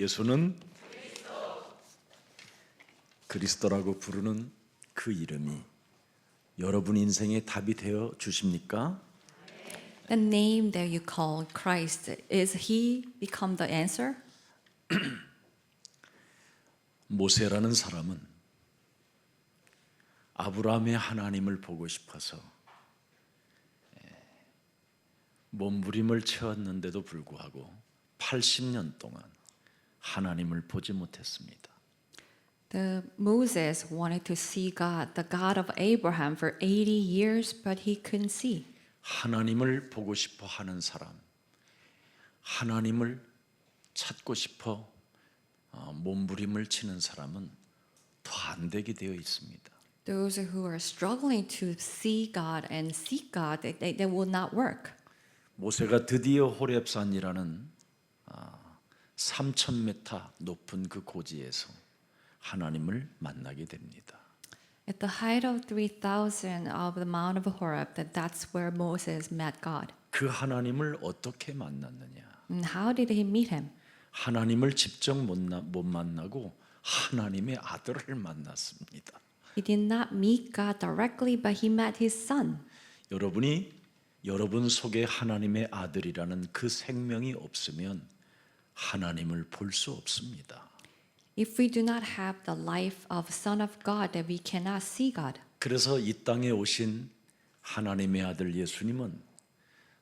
예수는 그리스도라고 부르는 그 이름이 여러분 인생의 답이 되어 주십니까? The name that you call Christ, is he become the answer? 모세라는 사람은 아브라함의 하나님을 보고 싶어서 몸부림을 채웠는데도 불구하고 80년 동안 하나님을 보지 못했습니다. The Moses wanted to see God, the God of Abraham, for 80 years, but he couldn't see. 하나님을 보고 싶어 하는 사람, 하나님을 찾고 싶어 몸부림을 치는 사람은 더 안 되게 되어 있습니다. Those who are struggling to see God and seek God, they will not work. 모세가 드디어 호렙산이라는 3,000m 높은 그 고지에서 하나님을 만나게 됩니다. At the height of 3,000 of the Mount of Horeb, that's where Moses met God. 그 하나님을 어떻게 만났느냐? And how did he meet him? 하나님을 직접 못 만나고 하나님의 아들을 만났습니다. He did not meet God directly, but he met his son. 여러분이 여러분 속에 하나님의 아들이라는 그 생명이 없으면 하나님을 볼 수 없습니다. If we do not have the life of Son of God, then we cannot see God. 그래서 이 땅에 오신 하나님의 아들 예수님은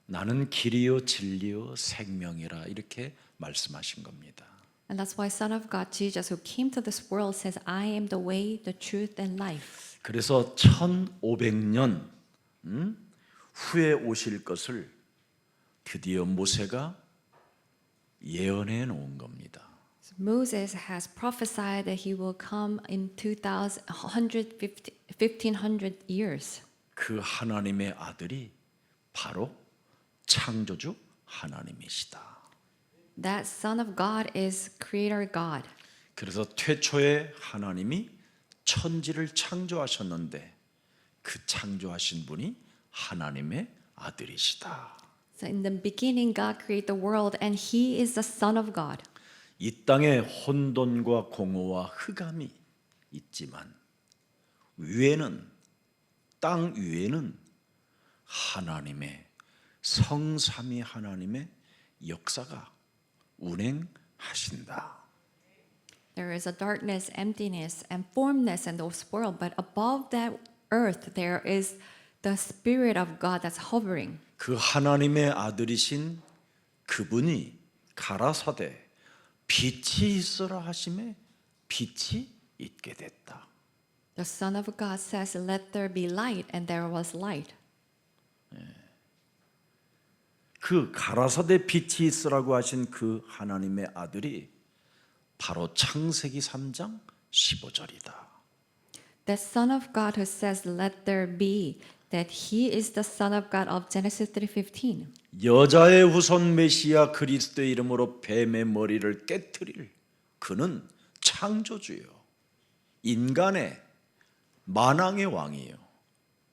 나는 길이요 진리요 생명이라 이렇게 말씀하신 겁니다. And that's why Son of God, Jesus, who came to this world, says, I am the way, the truth, and life. 그래서 1500년 후에 오실 것을 드디어 모세가 예언해 놓은 겁니다. So Moses has prophesied that he will come in 1500 years. 그 하나님의 아들이 바로 창조주 하나님이시다. That Son of God is Creator God. 그래서 태초에 하나님이 천지를 창조하셨는데 그 창조하신 분이 하나님의 아들이시다. So in the beginning, God created the world, and He is the Son of God. 이 땅에 혼돈과 공허와 흑암이 있지만 땅 위에는 하나님의 성삼위 하나님의 역사가 운행하신다. There is a darkness, emptiness, and formless in this world, but above that earth, there is the Spirit of God that's hovering. 그 하나님의 아들이신 그분이 가라사대 빛이 있으라 하심에 빛이 있게 됐다. The Son of God says, "Let there be light," and there was light. 그 가라사대 빛이 있으라고 하신 그 하나님의 아들이 바로 창세기 3장 15절이다. The Son of God who says, "Let there be," that He is the Son of God of Genesis 3:15. 여자의 후손 메시아 그리스도의 이름으로 뱀의 머리를 깨트릴 그는 창조주요 인간의 만왕의 왕이요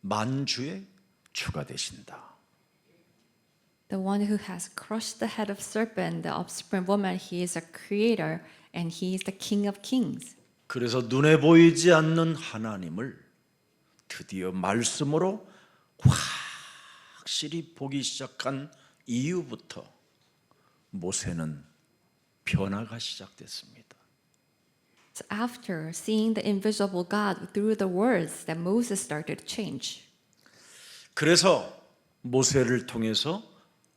만주의 주가 되신다. The one who has crushed the head of serpent, the offspring woman, he is a creator and he is the king of kings. 그래서 눈에 보이지 않는 하나님을 드디어 말씀으로 확실히 보기 시작한 이후부터 모세는 변화가 시작됐습니다. So after seeing the invisible God through the words, that Moses started to change. 그래서 모세를 통해서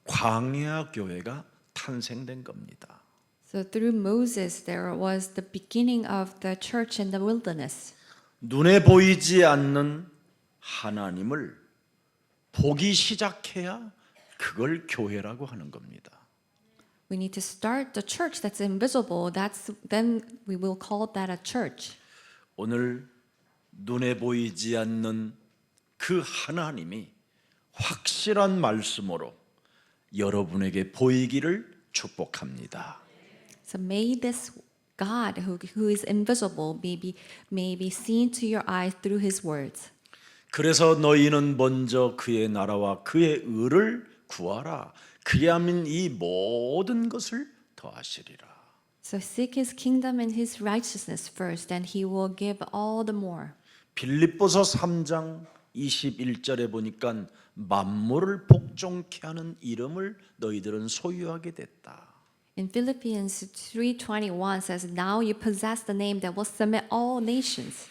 광야 교회가 탄생된 겁니다. So through Moses, there was the beginning of the church in the wilderness. 눈에 보이지 않는 하나님을 보기 시작해야 그걸 교회라고 하는 겁니다. We need to start the church that's invisible. Then we will call that a church. 오늘 눈에 보이지 않는 그 하나님이 확실한 말씀으로 여러분에게 보이기를 축복합니다. So may this God who is invisible may be seen to your eyes through His words. 그래서 너희는 먼저 그의 나라와 그의 의를 구하라. 그리하면 이 모든 것을 더하시리라. So seek his kingdom and his righteousness first, and he will give all the more. 빌립보서 3장 21절에 보니까 만물을 복종케 하는 이름을 너희들은 소유하게 됐다. In Philippians 3:21 says, "Now you possess the name that will submit all nations."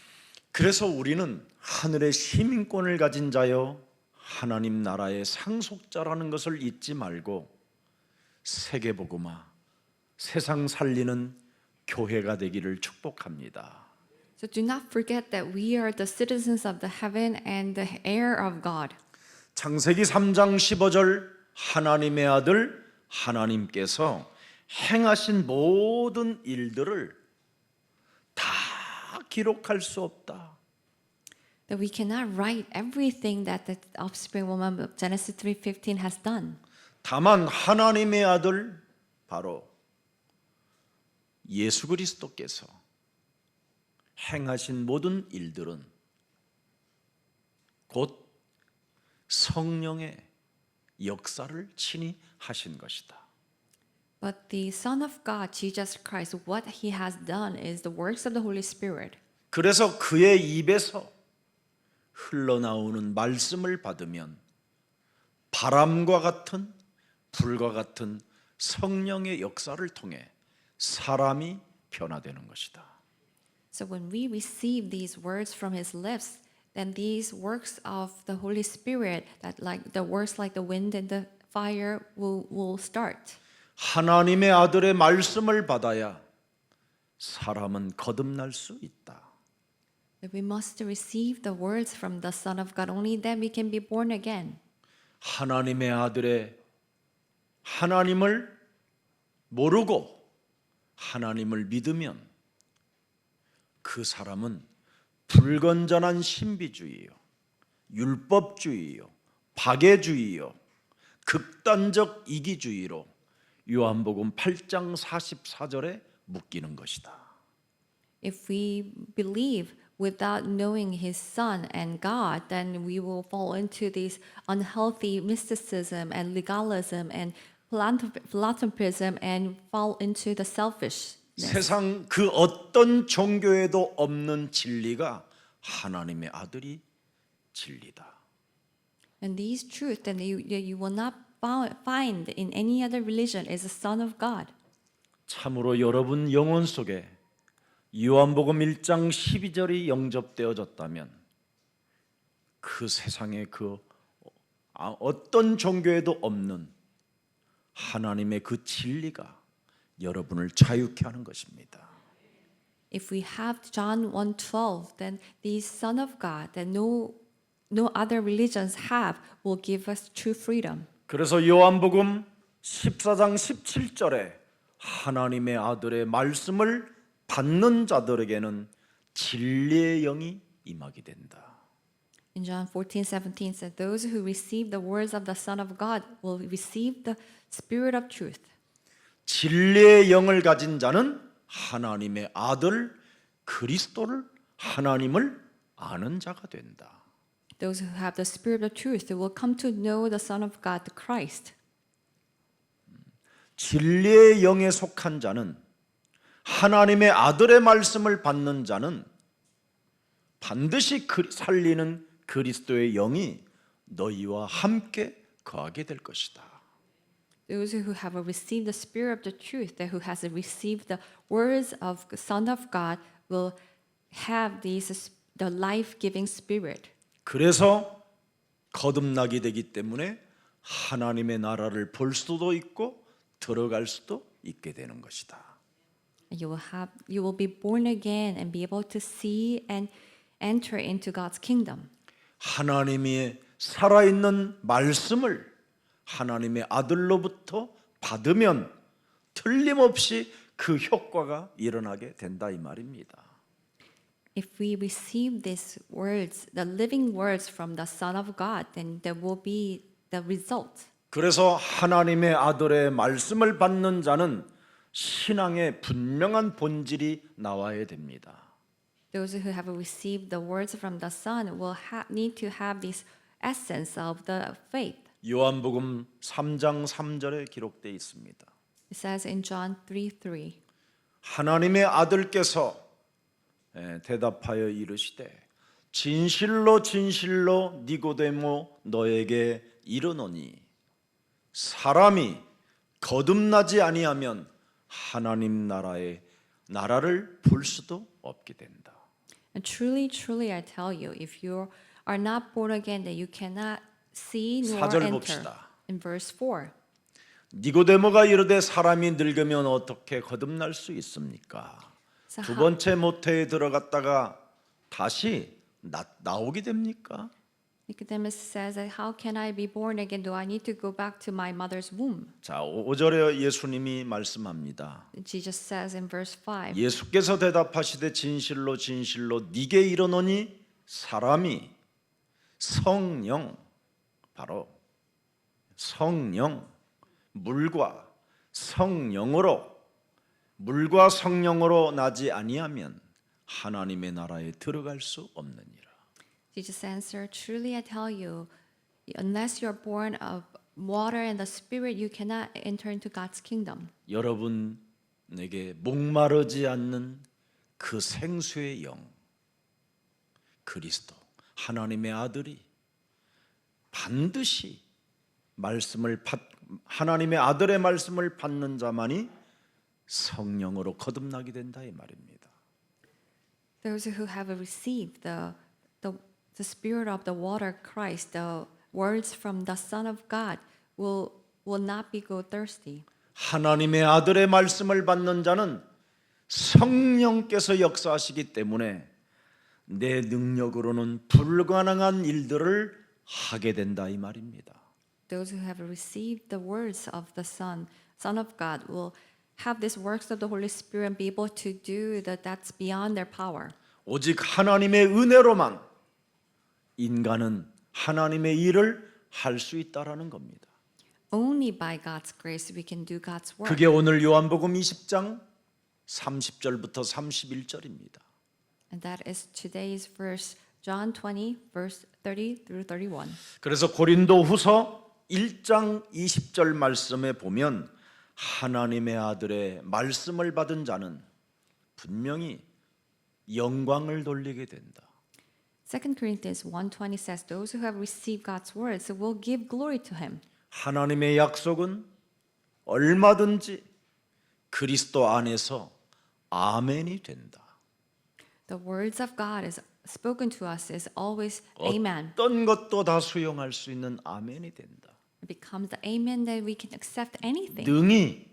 그래서 우리는 하늘의 시민권을 가진 자여 하나님 나라의 상속자라는 것을 잊지 말고 세계복음화, 세상 살리는 교회가 되기를 축복합니다. So do not forget that we are the citizens of the heaven and the heir of God. 창세기 3장 15절 하나님의 아들 하나님께서 행하신 모든 일들을 다 기록할 수 없다. That we cannot write everything that the offspring woman of Genesis 3:15 has done. 다만 하나님의 아들 바로 예수 그리스도께서 행하신 모든 일들은 곧 성령의 역사를 친히 하신 것이다. But the Son of God, Jesus Christ, what he has done is the works of the Holy Spirit. 그래서 그의 입에서 흘러나오는 말씀을 받으면 바람과 같은 불과 같은 성령의 역사를 통해 사람이 변화되는 것이다. So when we receive these words from his lips, then these works of the Holy Spirit, that like the works like the wind and the fire will start. 하나님의 아들의 말씀을 받아야 사람은 거듭날 수 있다. That we must receive the words from the Son of God. Only then we can be born again. 하나님의 아들의 하나님을 모르고 하나님을 믿으면 그 사람은 불건전한 신비주의요, 율법주의요, 박애주의요, 극단적 이기주의로 요한복음 8장 44절에 묶이는 것이다. If we believe without knowing his Son and God, then we will fall into this unhealthy mysticism and legalism and philanthropism and fall into the selfishness. 세상 그 어떤 종교에도 없는 진리가 하나님의 아들이 진리다. And these truths that you will not find in any other religion is the Son of God. 참으로 여러분 영혼 속에 요한복음 1장 12절이 영접되어졌다면 그 세상에 그 어떤 종교에도 없는 하나님의 그 진리가 여러분을 자유케 하는 것입니다. If we have John 1:12, then the Son of God that no other religions have will give us true freedom. 그래서 요한복음 14장 17절에 하나님의 아들의 말씀을 받는 자들에게는 진리의 영이 임하게 된다. In John 14:17 said, "Those who receive the words of the Son of God will receive the Spirit of truth." 진리의 영을 가진 자는 하나님의 아들 그리스도를 하나님을 아는 자가 된다. Those who have the Spirit of truth will come to know the Son of God, the Christ. 진리의 영에 속한 자는 하나님의 아들의 말씀을 받는 자는 반드시 살리는 그리스도의 영이 너희와 함께 거하게 될 것이다. Those who have received the Spirit of the truth, that who has received the words of the Son of God, will have the life-giving Spirit. 그래서 거듭나게 되기 때문에 하나님의 나라를 볼 수도 있고 들어갈 수도 있게 되는 것이다. You will be born again and be able to see and enter into God's kingdom. 하나님의 살아있는 말씀을 하나님의 아들로부터 받으면 틀림없이 그 효과가 일어나게 된다 이 말입니다. If we receive these words, the living words from the Son of God, then there will be the result. 그래서 하나님의 아들의 말씀을 받는 자는 신앙의 분명한 본질이 나와야 됩니다. Those who have received the words from the Son will need to have this essence of the faith. 요한복음 3장 3절에 기록되어 있습니다. It says in John 3:3, 하나님의 아들께서 대답하여 이르시되 진실로 진실로 니고데모 너에게 이르노니 사람이 거듭나지 아니하면 하나님 나라를 볼 수도 없게 된다. And truly, truly, I tell you, if you are not born again, that you cannot see nor 4절 enter. 봅시다. In verse 4. 니고데모가 이르되 사람이 늙으면 어떻게 거듭날 수 있습니까? So 두 how, 번째 모태에 들어갔다가 다시 나오게 됩니까? Nicodemus says that how can I be born again? Do I need to go back to my mother's womb? 자, 5절에 예수님이 말씀합니다. Jesus says in verse 5. 예수께서 대답하시되 진실로 진실로 네게 이르노니 사람이 성령 바로 성령 물과 성령으로 나지 아니하면 하나님의 나라에 들어갈 수 없느니라. Jesus answered, truly I tell you, unless you are born of water and the Spirit, you cannot enter into God's kingdom. 여러분에게 목마르지 않는 그 생수의 영 그리스도 하나님의 아들이 반드시 하나님의 아들의 말씀을 받는 자만이 성령으로 거듭나게 된다 이 말입니다. Those who have received the Spirit of the water, Christ, the words from the Son of God, will not be go thirsty. 하나님의 아들의 말씀을 받는 자는 성령께서 역사하시기 때문에 내 능력으로는 불가능한 일들을 하게 된다 이 말입니다. Those who have received the words of the Son of God will have these works of the Holy Spirit and be able to do that's beyond their power. 오직 하나님의 은혜로만 인간은 하나님의 일을 할 수 있다라는 겁니다. Only by God's grace we can do God's work. 그게 오늘 요한복음 20장 30절부터 31절입니다. And that is today's verse, John 20, verse 30 through 31. 그래서 고린도후서 1장 20절 말씀에 보면 하나님의 아들의 말씀을 받은 자는 분명히 영광을 돌리게 된다. 2 Corinthians 1:20 says, those who have received God's words will give glory to him. 하나님의 약속은 얼마든지 그리스도 안에서 아멘이 된다. The words of God is spoken to us is always amen. 어떤 것도 다 수용할 수 있는 아멘이 된다. It becomes the amen that we can accept anything. 능히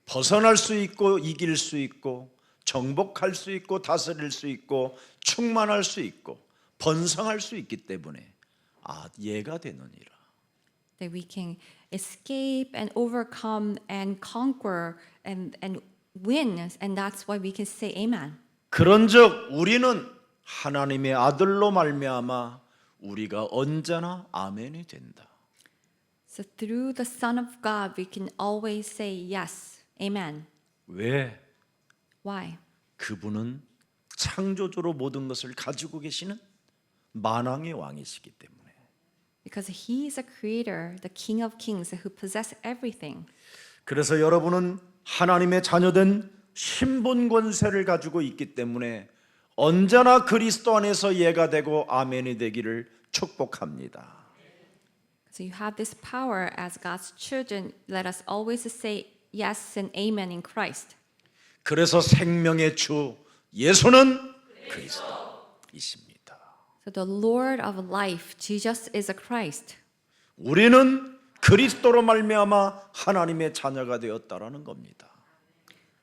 벗어날 수 있고 이길 수 있고 정복할 수 있고 다스릴 수 있고 충만할 수 있고 번성할 수 있기 때문에 예가 되느니라. That we can escape and overcome and conquer and win, and that's why we can say amen. 그런즉 우리는 하나님의 아들로 말미암아 우리가 언제나 아멘이 된다. So through the Son of God, we can always say yes, amen. 왜? Why? 그분은 창조주로 모든 것을 가지고 계시는 만왕의 왕이시기 때문에. Because He is a creator, the King of kings, who possess everything. 그래서 여러분은 하나님의 자녀된 신분 권세를 가지고 있기 때문에 언제나 그리스도 안에서 예가 되고 아멘이 되기를 축복합니다. So you have this power as God's children. Let us always say yes and amen in Christ. 그래서 생명의 주 예수는 그리스도이십니다. So the Lord of life, Jesus is a Christ. 우리는 그리스도로 말미암아 하나님의 자녀가 되었다라는 겁니다.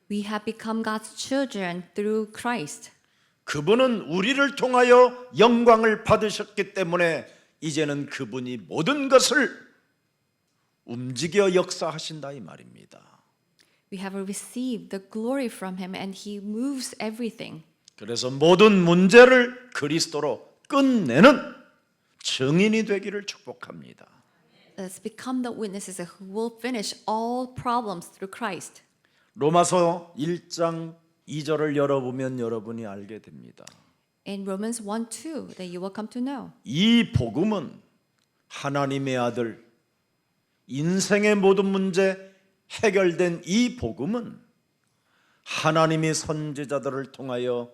We have become God's children through Christ. 그분은 우리를 통하여 영광을 받으셨기 때문에 이제는 그분이 모든 것을 움직여 역사하신다 이 말입니다. We have received the glory from Him and He moves everything. 그래서 모든 문제를 그리스도로 끝내는 증인이 되기를 축복합니다. Let's become the witnesses who will finish all problems through Christ. 로마서 1장 2절을 열어보면 여러분이 알게 됩니다. In Romans 1:2 that you will come to know. 이 복음은 하나님의 아들 인생의 모든 문제 해결된 이 복음은 하나님이 선지자들을 통하여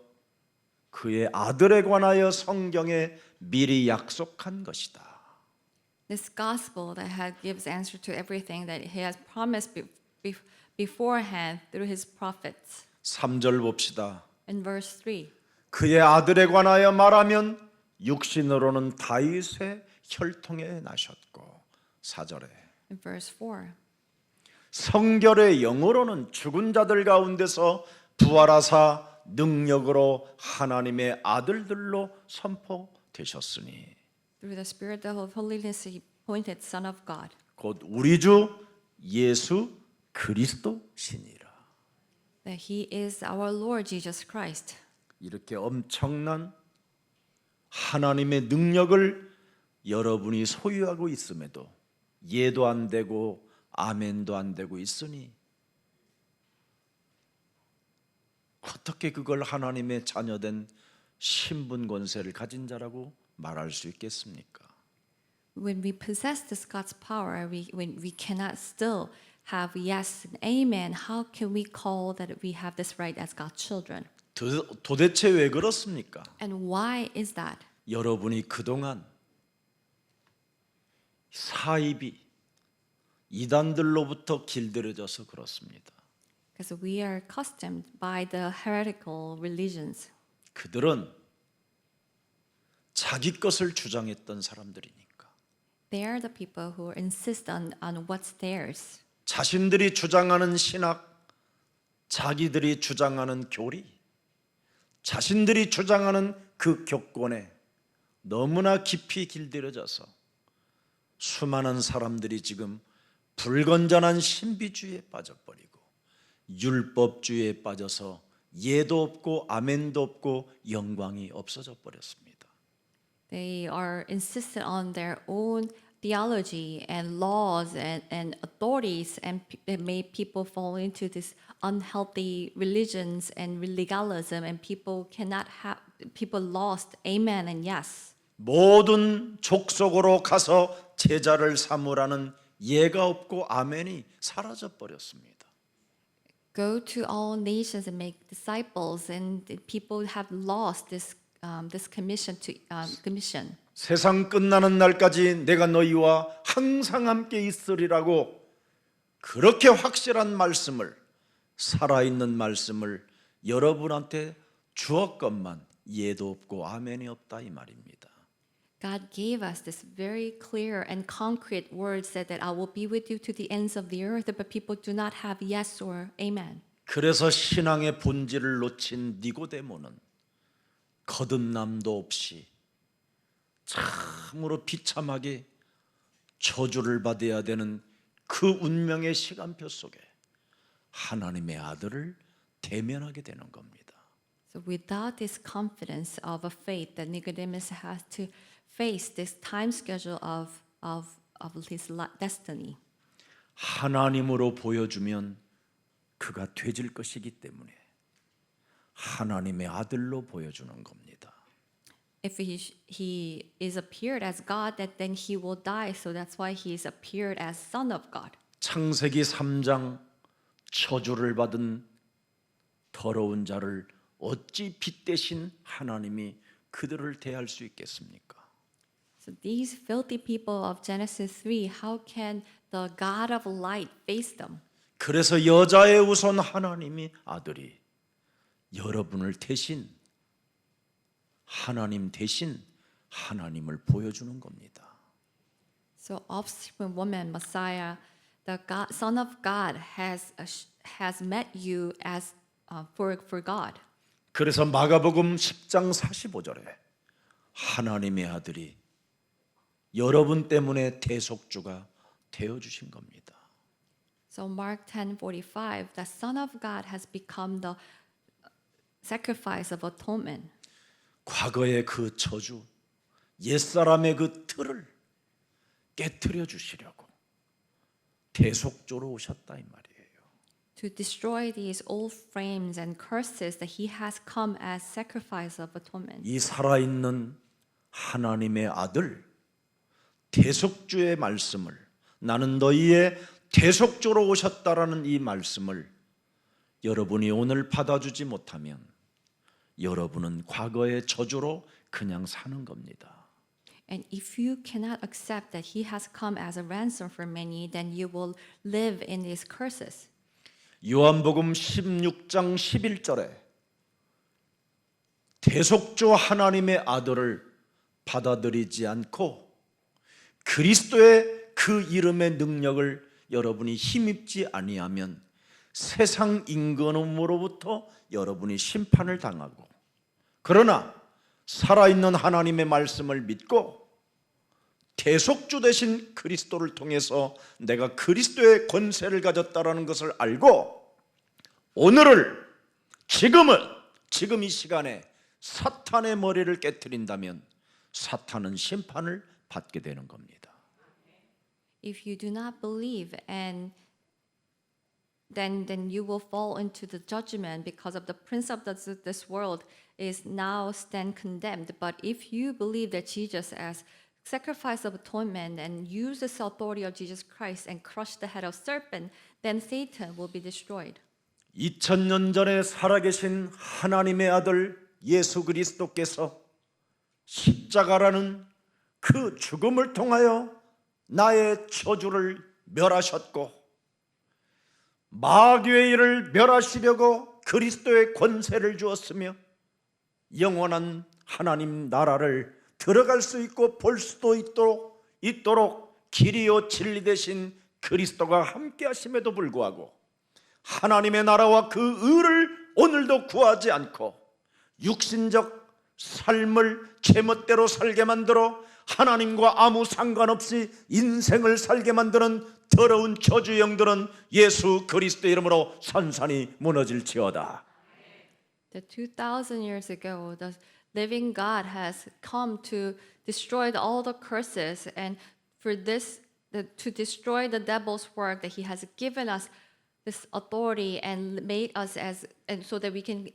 그의 아들에 관하여 성경에 미리 약속한 것이다. This gospel that gives answer to everything that he has promised beforehand through his prophets. 3절 봅시다. In verse 3, 그의 아들에 관하여 말하면 육신으로는 다윗의 혈통에 나셨고 4절에 in verse 4, 성결의 영으로는 죽은 자들 가운데서 부활하사 능력으로 하나님의 아들들로 선포되셨으니 through the Spirit of holiness he appointed Son of God, 곧 우리 주 예수 그리스도시니라. that he is our Lord Jesus Christ. 이렇게 엄청난 하나님의 능력을 여러분이 소유하고 있음에도 예도 안 되고 아멘도 안 되고 있으니 어떻게 그걸 하나님의 자녀된 신분 권세를 가진 자라고 말할 수 있겠습니까? When we possess this God's power, when we cannot still have yes and amen, how can we call that we have this right as God's children? 도대체 왜 그렇습니까? And why is that? 여러분이 그동안 사이비 이단들로부터 길들여져서 그렇습니다. Because we are accustomed by the heretical religions. 그들은 자기 것을 주장했던 사람들이니까 They are the people who insist on what's theirs. 자신들이 주장하는 신학, 자기들이 주장하는 교리, 자신들이 주장하는 그 교권에 너무나 깊이 길들여져서 수많은 사람들이 지금 불건전한 신비주의에 빠져버리고 율법주의에 빠져서 예도 없고 아멘도 없고 영광이 없어져 버렸습니다. They are insistent on their own theology and laws and authorities, and it made people fall into this unhealthy religions and legalism, and people lost amen and yes. 모든 족속으로 가서 제자를 삼으라는 예가 없고 아멘이 사라져 버렸습니다. Go to all nations and make disciples, and the people have lost this commission. 세상 끝나는 날까지 내가 너희와 항상 함께 있으리라고 그렇게 확실한 말씀을, 살아있는 말씀을 여러분한테 주었건만 예도 없고 아멘이 없다 이 말입니다. God gave us this very clear and concrete words that I will be with you to the ends of the earth, but people do not have yes or amen. 그래서 신앙의 본질을 놓친 니고데모는 거듭남도 없이 참으로 비참하게 저주를 받아야 되는 그 운명의 시간표 속에 하나님의 아들을 대면하게 되는 겁니다. So without this confidence of a faith that Nicodemus has to face this time schedule of his destiny. 하나님으로 보여주면 그가 되질 것이기 때문에 하나님의 아들로 보여주는 겁니다. If he is appeared as God, that then he will die. So that's why he is appeared as Son of God. 창세기 3장 저주를 받은 더러운 자를 어찌 빛대신 하나님이 그들을 대할 수 있겠습니까? So these filthy people of Genesis 3, how can the God of light face them? 그래서 여자의 우선 하나님이 아들이 여러분을 대신 하나님 대신 하나님을 보여주는 겁니다. So offspring woman, Messiah, the God, Son of God has met you as for God. 그래서 마가복음 10장 45절에 하나님의 아들이 여러분 때문에 대속주가 되어 주신 겁니다. So Mark 10:45, the Son of God has become the sacrifice of atonement. 과거의 그 저주, 옛사람의 그 틀을 깨트려 주시려고 대속주로 오셨다 이 말이에요. To destroy these old frames and curses, that he has come as sacrifice of atonement. 이 살아있는 하나님의 아들 대속주의 말씀을 나는 너희의 대속주로 오셨다라는 이 말씀을 여러분이 오늘 받아주지 못하면 여러분은 과거의 저주로 그냥 사는 겁니다. And if you cannot accept that he has come as a ransom for many, then you will live in these curses. 요한복음 16장 11절에 대속주 하나님의 아들을 받아들이지 않고 그리스도의 그 이름의 능력을 여러분이 힘입지 아니하면 세상 임금으로부터 여러분이 심판을 당하고, 그러나 살아있는 하나님의 말씀을 믿고 대속주 되신 그리스도를 통해서 내가 그리스도의 권세를 가졌다라는 것을 알고 오늘을 지금 이 시간에 사탄의 머리를 깨트린다면 사탄은 심판을 받게 되는 겁니다. If you do not believe, and then you will fall into the judgment, because of the prince of this world is now stand condemned. But if you believe that Jesus as sacrifice of atonement and use this authority of Jesus Christ and crush the head of serpent, then Satan will be destroyed. 2000년 전에 살아계신 하나님의 아들 예수 그리스도께서 십자가라는 그 죽음을 통하여 나의 저주를 멸하셨고, 마귀의 일을 멸하시려고 그리스도의 권세를 주었으며 영원한 하나님 나라를 들어갈 수 있고 볼 수도 있도록 길이요 진리 되신 그리스도가 함께 하심에도 불구하고 하나님의 나라와 그 의를 오늘도 구하지 않고 육신적 삶을 제멋대로 살게 만들어 하나님과 아무 상관없이 인생을 살게 만드는 더러운 저주 영들은 예수 그리스도의 이름으로 산산이 무너질지어다. That 2,000 years ago, the living God has come to destroy all the curses, and for this, to destroy the devil's work, that he has given us this authority and made us and so that we can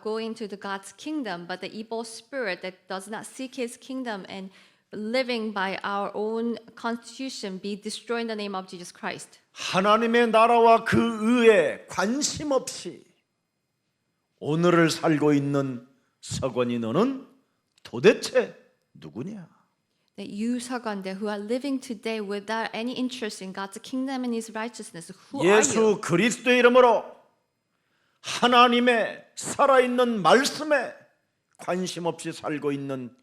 go into the God's kingdom. But the evil spirit that does not seek his kingdom and living by our own constitution be destroyed in the name of Jesus Christ. 하나님의 나라와 그 의에 관심 없이 오늘을 살고 있는 서건이 너는 도대체 누구냐? That you, Sagan, who are living today without any interest in God's kingdom and His righteousness, who are you? 예수 그리스도의 이름으로 하나님의 살아있는 말씀에 관심 없이 살고 있는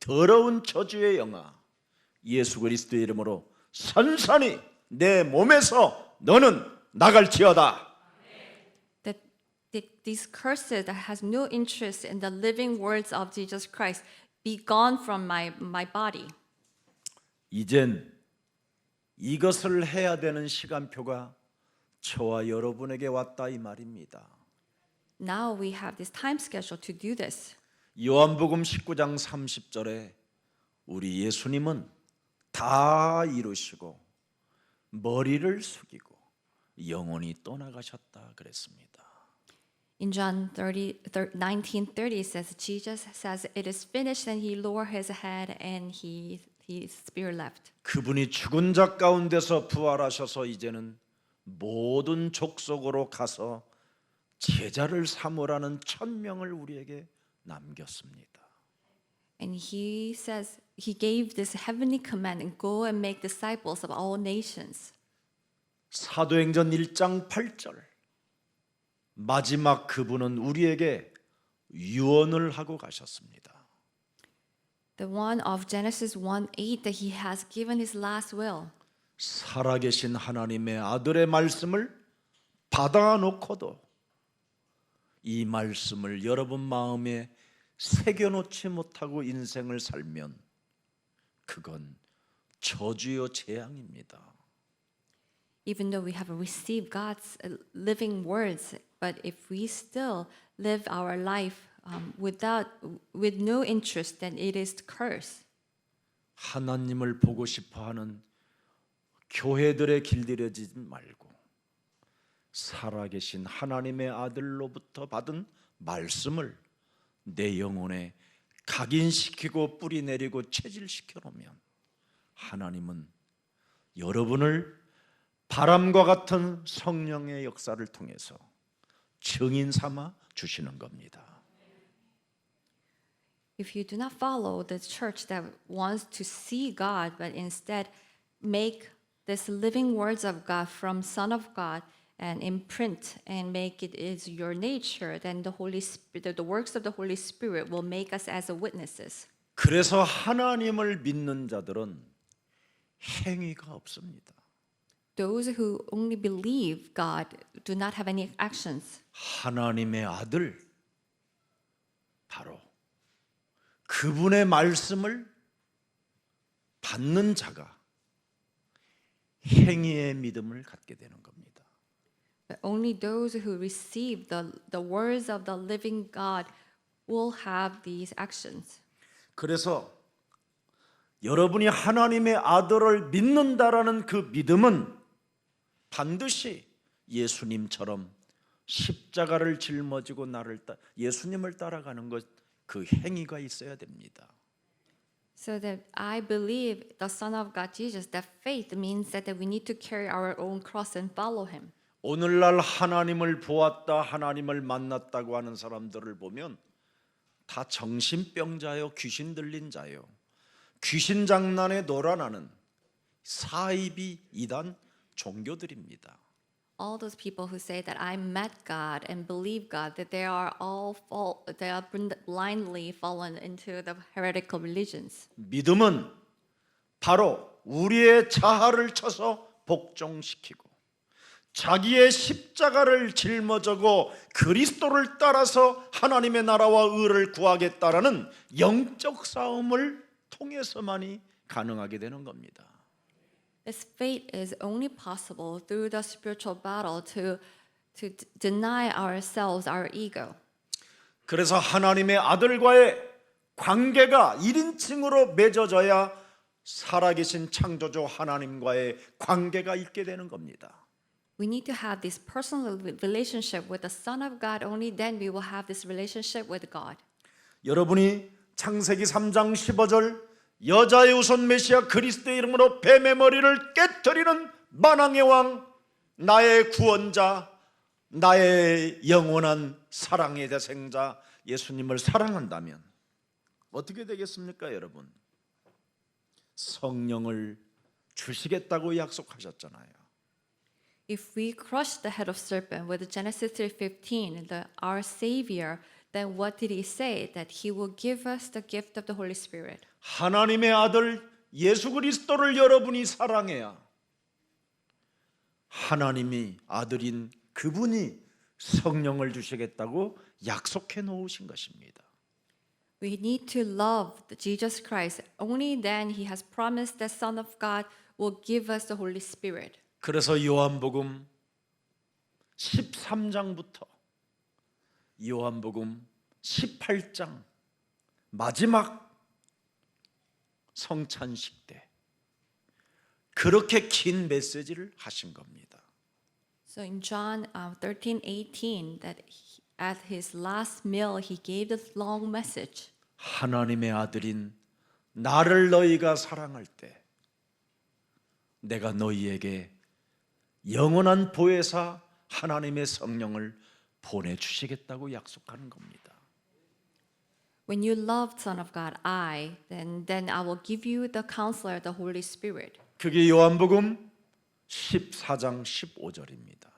더러운 저주의 영아, 예수 그리스도의 이름으로 산산히 내 몸에서 너는 나갈지어다. That these curses that has no interest in the living words of Jesus Christ be gone from my body. 이젠 이것을 해야 되는 시간표가 저와 여러분에게 왔다 이 말입니다. Now we have this time schedule to do this. 요한복음 19장 30절에 우리 예수님은 다 이루시고 머리를 숙이고 영원히 떠나가셨다 그랬습니다. In John 19:30 it says, Jesus says, "It is finished," and he lowered his head and his spirit left. 그분이 죽은 자 가운데서 부활하셔서 이제는 모든 족속으로 가서 제자를 삼으라는 천명을 우리에게 남겼습니다. And he says, he gave this heavenly command, and go and make disciples of all nations. 사도행전 1장 8절 마지막 그분은 우리에게 유언을 하고 가셨습니다. The one of Genesis 1:8 that he has given his last will. 살아계신 하나님의 아들의 말씀을 받아놓고도 이 말씀을 여러분 마음에 새겨놓지 못하고 인생을 살면 그건 저주요 재앙입니다. Even though we have received God's living words, but if we still live our life with no interest, then it is curse. 하나님을 보고 싶어하는 교회들의 길들여지지 말고 살아계신 하나님의 아들로부터 받은 말씀을 내 영혼에 각인시키고 뿌리내리고 체질시켜 놓으면 하나님은 여러분을 바람과 같은 성령의 역사를 통해서 증인 삼아 주시는 겁니다. If you do not follow the church that wants to see God, but instead make this living words of God from Son of God and imprint and make it is your nature, then the Holy Spirit, the works of the Holy Spirit will make us as witnesses. 그래서 하나님을 믿는 자들은 행위가 없습니다. Those who only believe God do not have any actions. 하나님의 아들, 바로 그분의 말씀을 받는 자가 행위의 믿음을 갖게 되는 겁니다. But only those who receive the words of the living God will have these actions. 그래서 여러분이 하나님의 아들을 믿는다라는 그 믿음은 반드시 예수님처럼 십자가를 짊어지고 예수님을 따라가는 것, 그 행위가 있어야 됩니다. So that I believe the Son of God Jesus, that faith means that we need to carry our own cross and follow him. 오늘날 하나님을 보았다, 하나님을 만났다고 하는 사람들을 보면 다 정신병자요, 귀신 들린 자요, 귀신 장난에 놀아나는 사이비 이단 종교들입니다. All those people who say that I met God and believe God, that they are blindly fallen into the heretical religions. 믿음은 바로 우리의 자아를 쳐서 복종시키고 자기의 십자가를 짊어지고 그리스도를 따라서 하나님의 나라와 의를 구하겠다라는 영적 싸움을 통해서만이 가능하게 되는 겁니다. This faith is only possible through the spiritual battle to deny ourselves our ego. 그래서 하나님의 아들과의 관계가 1인칭으로 맺어져야 살아계신 창조주 하나님과의 관계가 있게 되는 겁니다. We need to have this personal relationship with the Son of God. Only then we will have this relationship with God. 여러분이 창세기 3장 15절 여자의 우선 메시아 그리스도의 이름으로 뱀의 머리를 깨뜨리는 만왕의 왕, 나의 구원자, 나의 영원한 사랑의 대생자 예수님을 사랑한다면 어떻게 되겠습니까, 여러분? 성령을 주시겠다고 약속하셨잖아요. If we crush the head of serpent with Genesis 3:15, our Savior, then what did he say? That he will give us the gift of the Holy Spirit. 하나님의 아들 예수 그리스도를 여러분이 사랑해야 하나님이 아들인 그분이 성령을 주시겠다고 약속해 놓으신 것입니다. We need to love Jesus Christ. Only then he has promised the Son of God will give us the Holy Spirit. 그래서 요한복음 13장부터 요한복음 18장 마지막 성찬식 때 그렇게 긴 메시지를 하신 겁니다. So in John 13:18, that at his last meal he gave this long message. 하나님의 아들인 나를 너희가 사랑할 때 내가 너희에게 영원한 보혜사 하나님의 성령을 보내주시겠다고 약속하는 겁니다. When you love Son of God, then I will give you the Counselor, the Holy Spirit. 그게 요한복음 14장 15절입니다.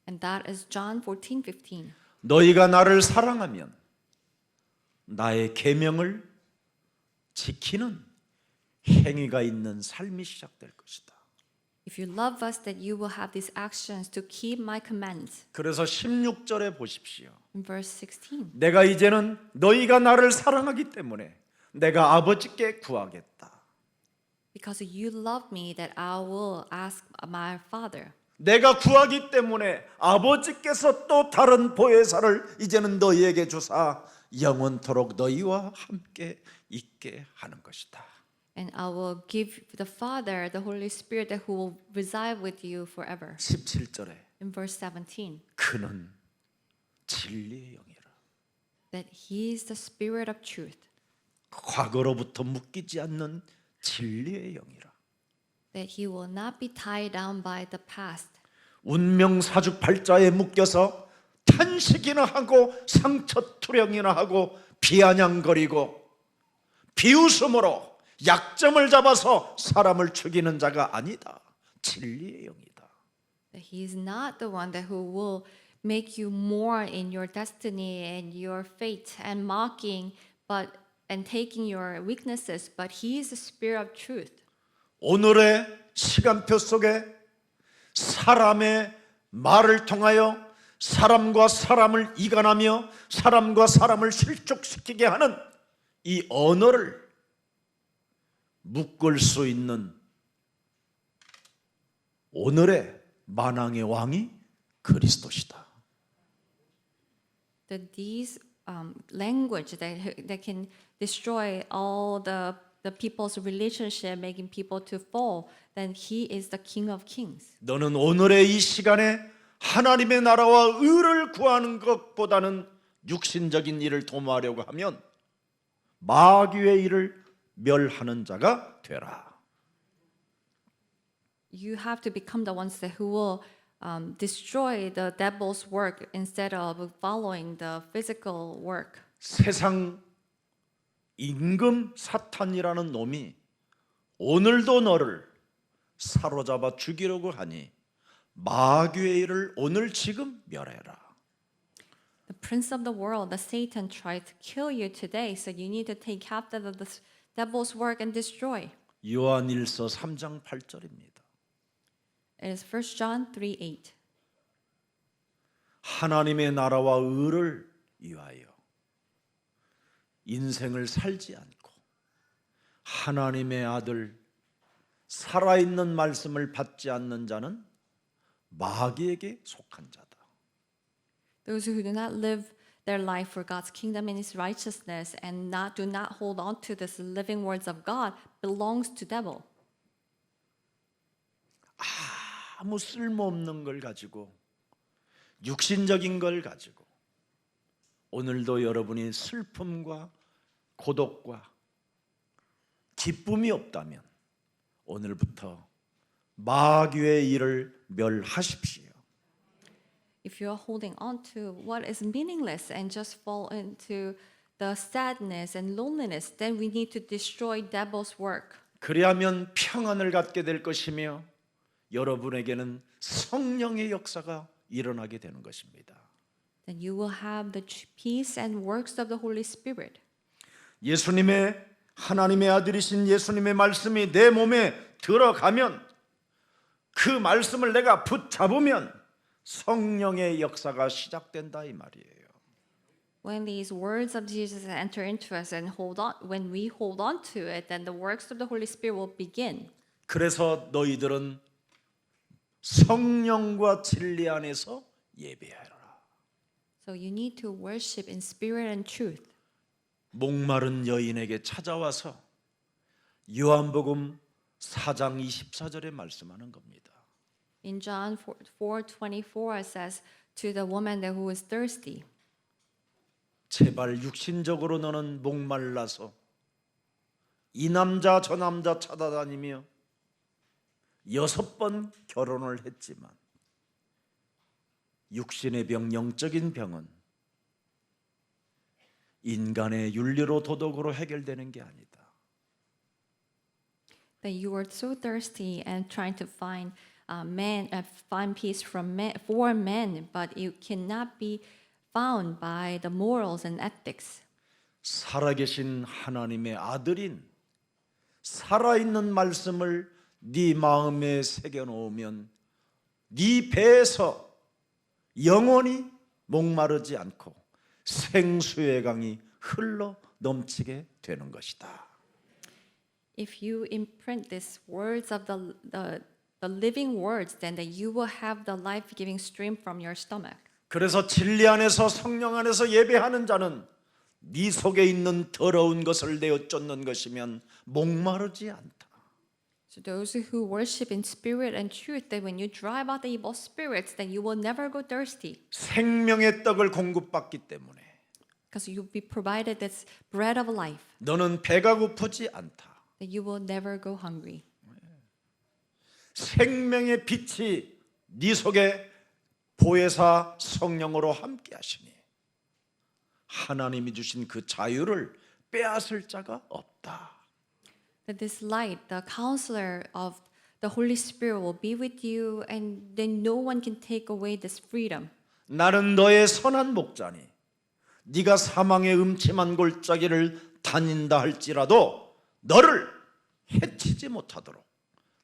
And that is John 14:15. 너희가 나를 사랑하면 나의 계명을 지키는 행위가 있는 삶이 시작될 것이다. If you love us, that you will have these actions to keep my commands. 그래서 16절에 보십시오. In verse 16. 내가 이제는 너희가 나를 사랑하기 때문에 내가 아버지께 구하겠다. Because you love me, that I will ask my Father. 내가 구하기 때문에 아버지께서 또 다른 보혜사를 이제는 너희에게 주사 영원토록 너희와 함께 있게 하는 것이다. And I will give the Father, the Holy Spirit, that who will reside with you forever. 17절에 In verse 17. 그는 진리의 영이라. That he is the Spirit of truth. 과거로부터 묶이지 않는 진리의 영이라. That he will not be tied down by the past. 운명 사주팔자에 묶여서 탄식이나 하고 상처 투령이나 하고 비아냥거리고 비웃음으로 약점을 잡아서 사람을 죽이는 자가 아니다. 진리의 영이다. That he is not the one that who will make you mourn in your destiny and your fate and mocking and taking your weaknesses, but he is the spirit of truth. 오늘의 시간표 속에 사람의 말을 통하여 사람과 사람을 이간하며 사람과 사람을 실족시키게 하는 이 언어를 묶을 수 있는 오늘의 만왕의 왕이 그리스도시다. That these language that can destroy all the people's relationship, making people to fall, then he is the King of Kings. 너는 오늘의 이 시간에 하나님의 나라와 의를 구하는 것보다는 육신적인 일을 도모하려고 하면 마귀의 일을 멸하는 자가 되라. You have to become the ones that who will destroy the devil's work instead of following the physical work. 세상 임금 사탄이라는 놈이 오늘도 너를 사로잡아 죽이려고 하니 마귀의 일을 오늘 지금 멸해라. The prince of the world, the Satan, tried to kill you today, so you need to take captive of the devil's work and destroy. 요한일서 3장 8절입니다. It is 1 John 3:8. 하나님의 나라와 의를 위하여 인생을 살지 않고 하나님의 아들 살아있는 말씀을 받지 않는 자는 마귀에게 속한 자다. Those who do not live their life for God's kingdom and His righteousness and do not hold on to this living words of God belongs to devil. 아무 쓸모없는 걸 가지고 육신적인 걸 가지고 오늘도 여러분이 슬픔과 고독과 기쁨이 없다면 오늘부터 마귀의 일을 멸하십시오. If you are holding on to what is meaningless and just fall into the sadness and loneliness, then we need to destroy devil's work. 그리하면 평안을 갖게 될 것이며 여러분에게는 성령의 역사가 일어나게 되는 것입니다. Then you will have the peace and works of the Holy Spirit. 예수님의 하나님의 아들이신 예수님의 말씀이 내 몸에 들어가면 그 말씀을 내가 붙잡으면 성령의 역사가 시작된다 이 말이에요. When these words of Jesus enter into us and when we hold on to it, then the works of the Holy Spirit will begin. 그래서 너희들은 성령과 진리 안에서 예배하라. So you need to worship in spirit and truth. 목마른 여인에게 찾아와서 요한복음 4장 24절에 말씀하는 겁니다. In John 4:24 it says to the woman who is thirsty, 제발 육신적으로 너는 목말라서 이 남자 저 남자 찾아다니며 6번 결혼을 했지만 육신의 병, 영적인 병은 인간의 윤리로 도덕으로 해결되는 게 아니다. that you are so thirsty and trying to find peace for men, but it cannot be found by the morals and ethics. 살아계신 하나님의 아들인 살아있는 말씀을 네 마음에 새겨놓으면 네 배에서 영원히 목마르지 않고 생수의 강이 흘러 넘치게 되는 것이다. If you imprint these words of the living words, then that you will have the life-giving stream from your stomach. 그래서 진리 안에서 성령 안에서 예배하는 자는 네 속에 있는 더러운 것을 내어 쫓는 것이면 목마르지 않다. So those who worship in spirit and truth, that when you drive out the evil spirits, then you will never go thirsty, 생명의 떡을 공급받기 때문에 because you'll be provided this bread of life, 너는 배가 고프지 않다. that you will never go hungry. 생명의 빛이 네 속에 보혜사 성령으로 함께 하시니 하나님이 주신 그 자유를 빼앗을 자가 없다. That this light, the counselor of the Holy Spirit, will be with you, and then no one can take away this freedom. 나는 너의 선한 목자니 네가 사망의 음침한 골짜기를 다닌다 할지라도 너를 해치지 못하도록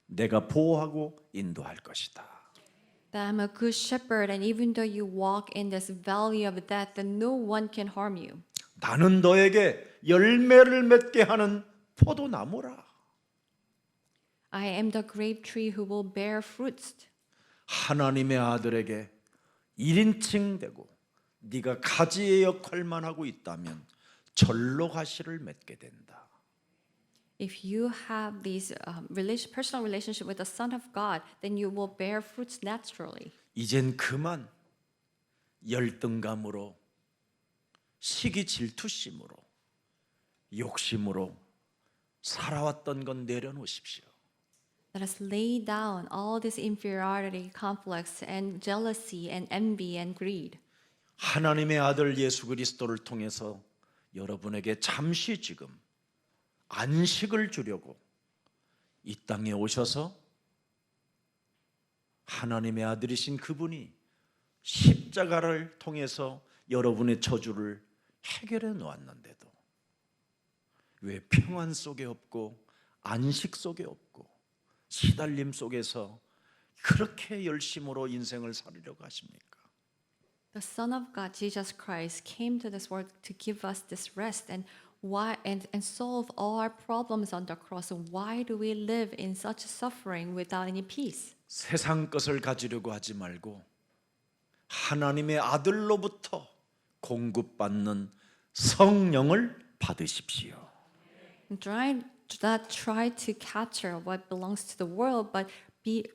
내가 보호하고 인도할 것이다. That I'm a good shepherd, and even though you walk in this valley of death, then no one can harm you. 나는 너에게 열매를 맺게 하는 포도나무라. I am the grape tree who will bear fruits. 하나님의 아들에게 1인칭 되고 네가 가지의 역할만 하고 있다면 절로 가시를 맺게 된다. If you have this personal relationship with the Son of God, then you will bear fruits naturally. 이젠 그만 열등감으로 시기 질투심으로 욕심으로 살아왔던 건 내려놓으십시오. Let us lay down all this inferiority complex and jealousy and envy and greed. 하나님의 아들 예수 그리스도를 통해서 여러분에게 잠시 지금 안식을 주려고 이 땅에 오셔서 하나님의 아들이신 그분이 십자가를 통해서 여러분의 저주를 해결해 놓았는데도 왜 평안 속에 없고 안식 속에 없고 시달림 속에서 그렇게 열심으로 인생을 살으려고 하십니까? The Son of God, Jesus Christ, came to this world to give us this rest and solve all our problems on the cross. And why do we live in such suffering without any peace? 세상 것을 가지려고 하지 말고 하나님의 아들로부터 공급받는 성령을 받으십시오. Not try to capture what belongs to the world, but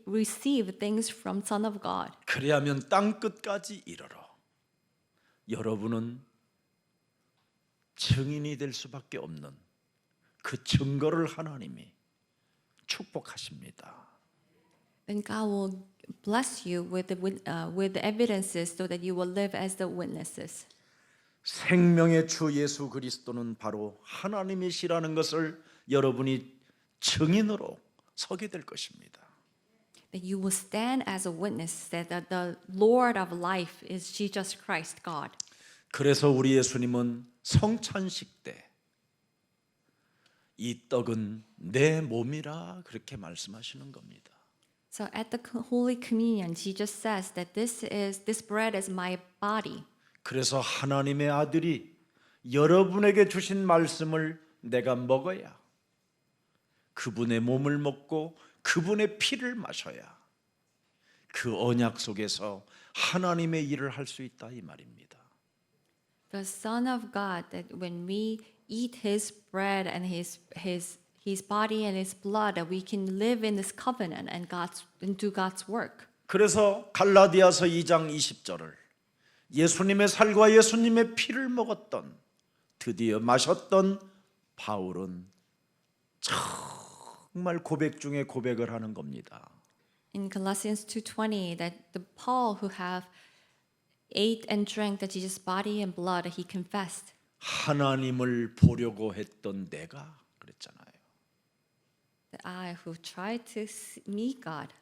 receive things from Son of God. 그래야면 땅 끝까지 이르러 여러분은 증인이 될 수밖에 없는 그 증거를 하나님이 축복하십니다. Then God will bless you with the evidences so that you will live as the witnesses. 생명의 주 예수 그리스도는 바로 하나님이시라는 것을 여러분이 증인으로 서게 될 것입니다. That you will stand as a witness that the Lord of life is Jesus Christ, God. 그래서 우리 예수님은 성찬식 때 이 떡은 내 몸이라 그렇게 말씀하시는 겁니다. So at the Holy Communion, Jesus says that this bread is my body. 그래서 하나님의 아들이 여러분에게 주신 말씀을 내가 먹어야 그분의 몸을 먹고 그분의 피를 마셔야 그 언약 속에서 하나님의 일을 할 수 있다 이 말입니다. The Son of God, that when we eat His bread and His body and His blood, that we can live in this covenant and do God's work. 그래서 갈라디아서 2장 20절을 예수님의 살과 예수님의 피를 먹었던 드디어 마셨던 바울은 정말 고백 중에 고백을 하는 겁니다. In Colossians 2:20, that the Paul who have ate and drank the Jesus' body and blood, he confessed. 하나님을 보려고 했던 내가 그랬잖아요. That I who tried to meet God,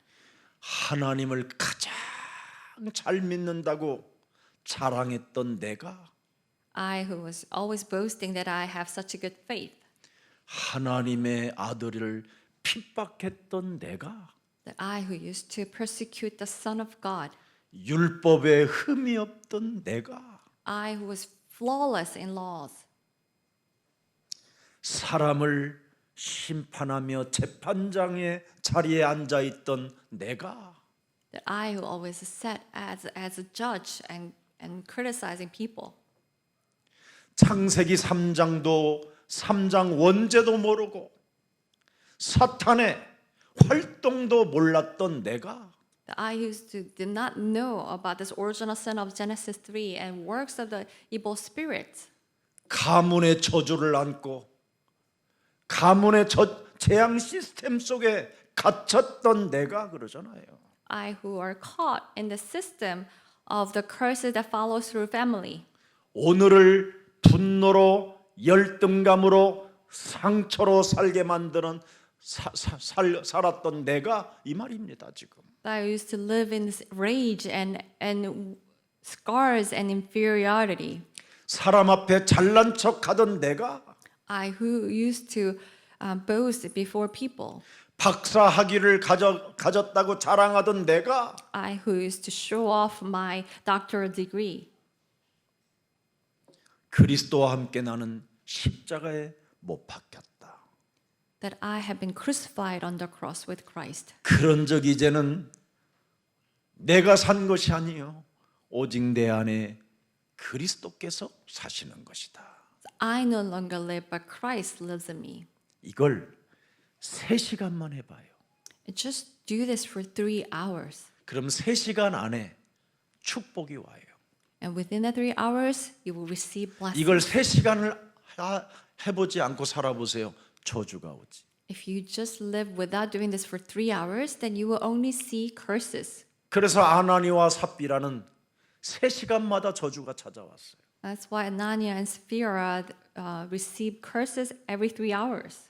하나님을 가장 잘 믿는다고 자랑했던 내가 I who was always boasting that I have such a good faith, 하나님의 아들을 핍박했던 내가 that I who used to persecute the Son of God, 율법에 흠이 없던 내가 I who was flawless in laws, 사람을 심판하며 재판장의 자리에 앉아 있던 내가 that I who always sat as a judge and criticizing people. 창세기 3장도 3장 원죄도 모르고 사탄의 활동도 몰랐던 내가 That I did not know about this original sin of Genesis 3 and works of the evil spirits. 가문의 저주를 안고 가문의 재앙 시스템 속에 갇혔던 내가 그러잖아요. I who are caught in the system of the curses that follow through family. 오늘을 분노로 열등감으로 상처로 살게 만드는 살았던 내가 이 말입니다. 지금 I used to live in this rage and scars and inferiority. 사람 앞에 잘난 척하던 내가 I who used to boast before people. 박사 학위를 가졌다고 자랑하던 내가 I who used to show off my doctoral degree. 그리스도와 함께 나는 십자가에 못 박혔다. That I have been crucified on the cross with Christ. 그런 적 이제는 내가 산 것이 아니요 오직 내 안에 그리스도께서 사시는 것이다. I no longer live, but Christ lives in me. 이걸 3시간만 해봐요. And just do this for 3 hours. 그럼 3시간 안에 축복이 와요. And within the 3 hours, you will receive blessing. 이걸 3시간을 해보지 않고 살아보세요. 저주가 오지. If you just live without doing this for 3 hours, then you will only see curses. 그래서 아나니와 삽비라는 3시간마다 저주가 찾아왔어요. That's why Anania and Sapphira received curses every 3 hours.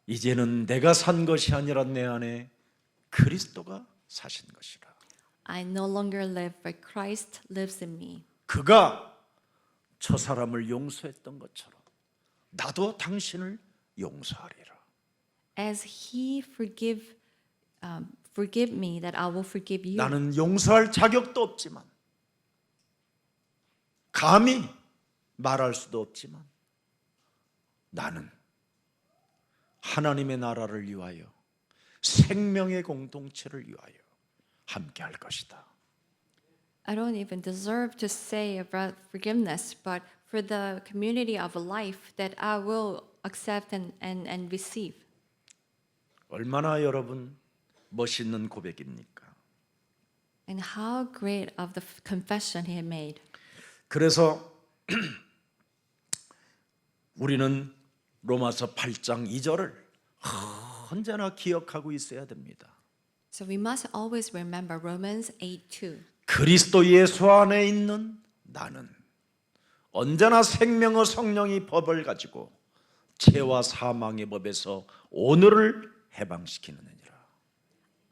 이제는 내가 산 것이 아니라 내 안에 그리스도가 사신 것이라. I no longer live, but Christ lives in me. 그가 저 사람을 용서했던 것처럼 나도 당신을 용서하리라. As He forgive me, that I will forgive you. 나는 용서할 자격도 없지만 감히 말할 수도 없지만 나는 하나님의 나라를 위하여 생명의 공동체를 위하여 함께 할 것이다. I don't even deserve to say about forgiveness, but for the community of life that I will accept and receive. 얼마나 여러분 멋있는 고백입니까? And how great of the confession he made. 그래서 우리는 로마서 8장 2절을 언제나 기억하고 있어야 됩니다. So we must always remember Romans 8:2. 그리스도 예수 안에 있는 나는 언제나 생명의 성령이 법을 가지고 죄와 사망의 법에서 오늘을 해방시키느니라.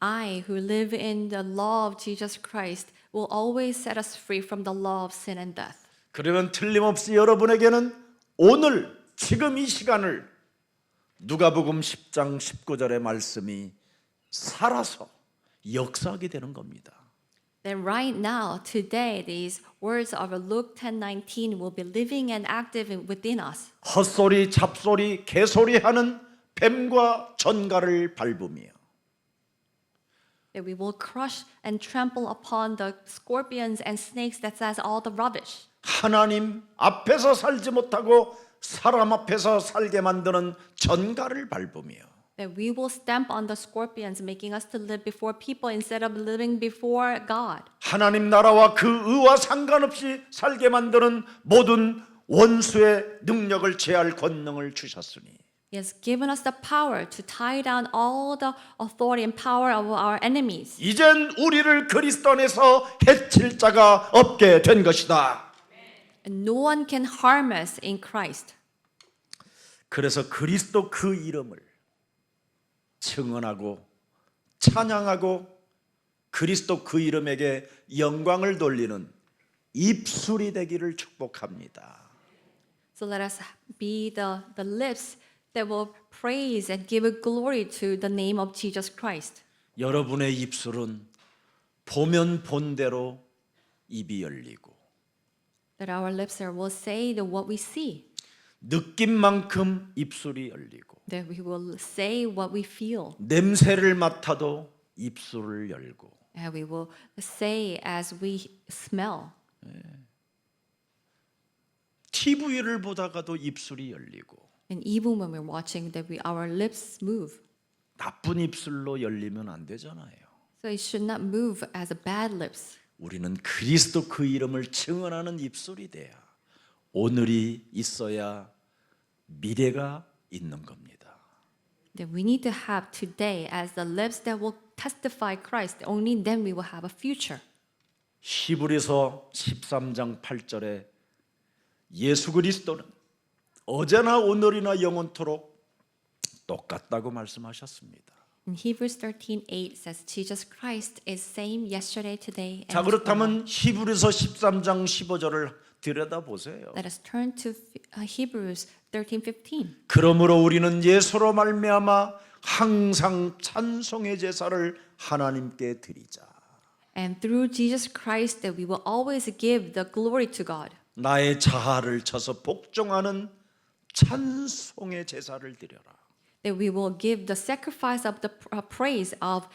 I who live in the law of Jesus Christ will always set us free from the law of sin and death. 그러면 틀림없이 여러분에게는 오늘 지금 이 시간을 누가복음 10장 19절의 말씀이 살아서 역사하게 되는 겁니다. Then right now, today, these words of Luke 10:19 will be living and active within us. 헛소리, 잡소리, 개소리하는 뱀과 전갈을 밟으며 That we will crush and trample upon the scorpions and snakes that says all the rubbish. 하나님 앞에서 살지 못하고 사람 앞에서 살게 만드는 전갈을 밟으며 That we will stamp on the scorpions, making us to live before people instead of living before God. 하나님 나라와 그 의와 상관없이 살게 만드는 모든 원수의 능력을 제할 권능을 주셨으니 He has given us the power to tie down all the authority and power of our enemies. 이젠 우리를 그리스도 안에서 해칠 자가 없게 된 것이다. And no one can harm us in Christ. 그래서 그리스도 그 이름을 증언하고 찬양하고 그리스도 그 이름에게 영광을 돌리는 입술이 되기를 축복합니다. So let us be the lips that will praise and give glory to the name of Jesus Christ. 여러분의 입술은 보면 본대로 입이 열리고 That our lips will say what we see. 느낌만큼 입술이 열리고 That we will say what we feel. 냄새를 맡아도 입술을 열고 And we will say as we smell. TV를 보다가도 입술이 열리고 And even when we're watching, that our lips move. 나쁜 입술로 열리면 안 되잖아요. So it should not move as a bad lips. 우리는 그리스도 그 이름을 증언하는 입술이 돼야 오늘이 있어야 미래가 있는 겁니다. That we need to have today as the lips that will testify Christ. Only then we will have a future. 히브리서 13장 8절에 예수 그리스도는 어제나 오늘이나 영원토록 똑같다고 말씀하셨습니다. In Hebrews 13:8 says Jesus Christ is same yesterday, today, 자, and forever. 그렇다면 히브리서 13장 15절을 들여다보세요. Let us turn to Hebrews 13:15. 그러므로 우리는 예수로 말미암아 항상 찬송의 제사를 하나님께 드리자. And through Jesus Christ that we will always give the glory to God. 나의 자아를 쳐서 복종하는 찬송의 제사를 드려라. That we will give the sacrifice of the praise of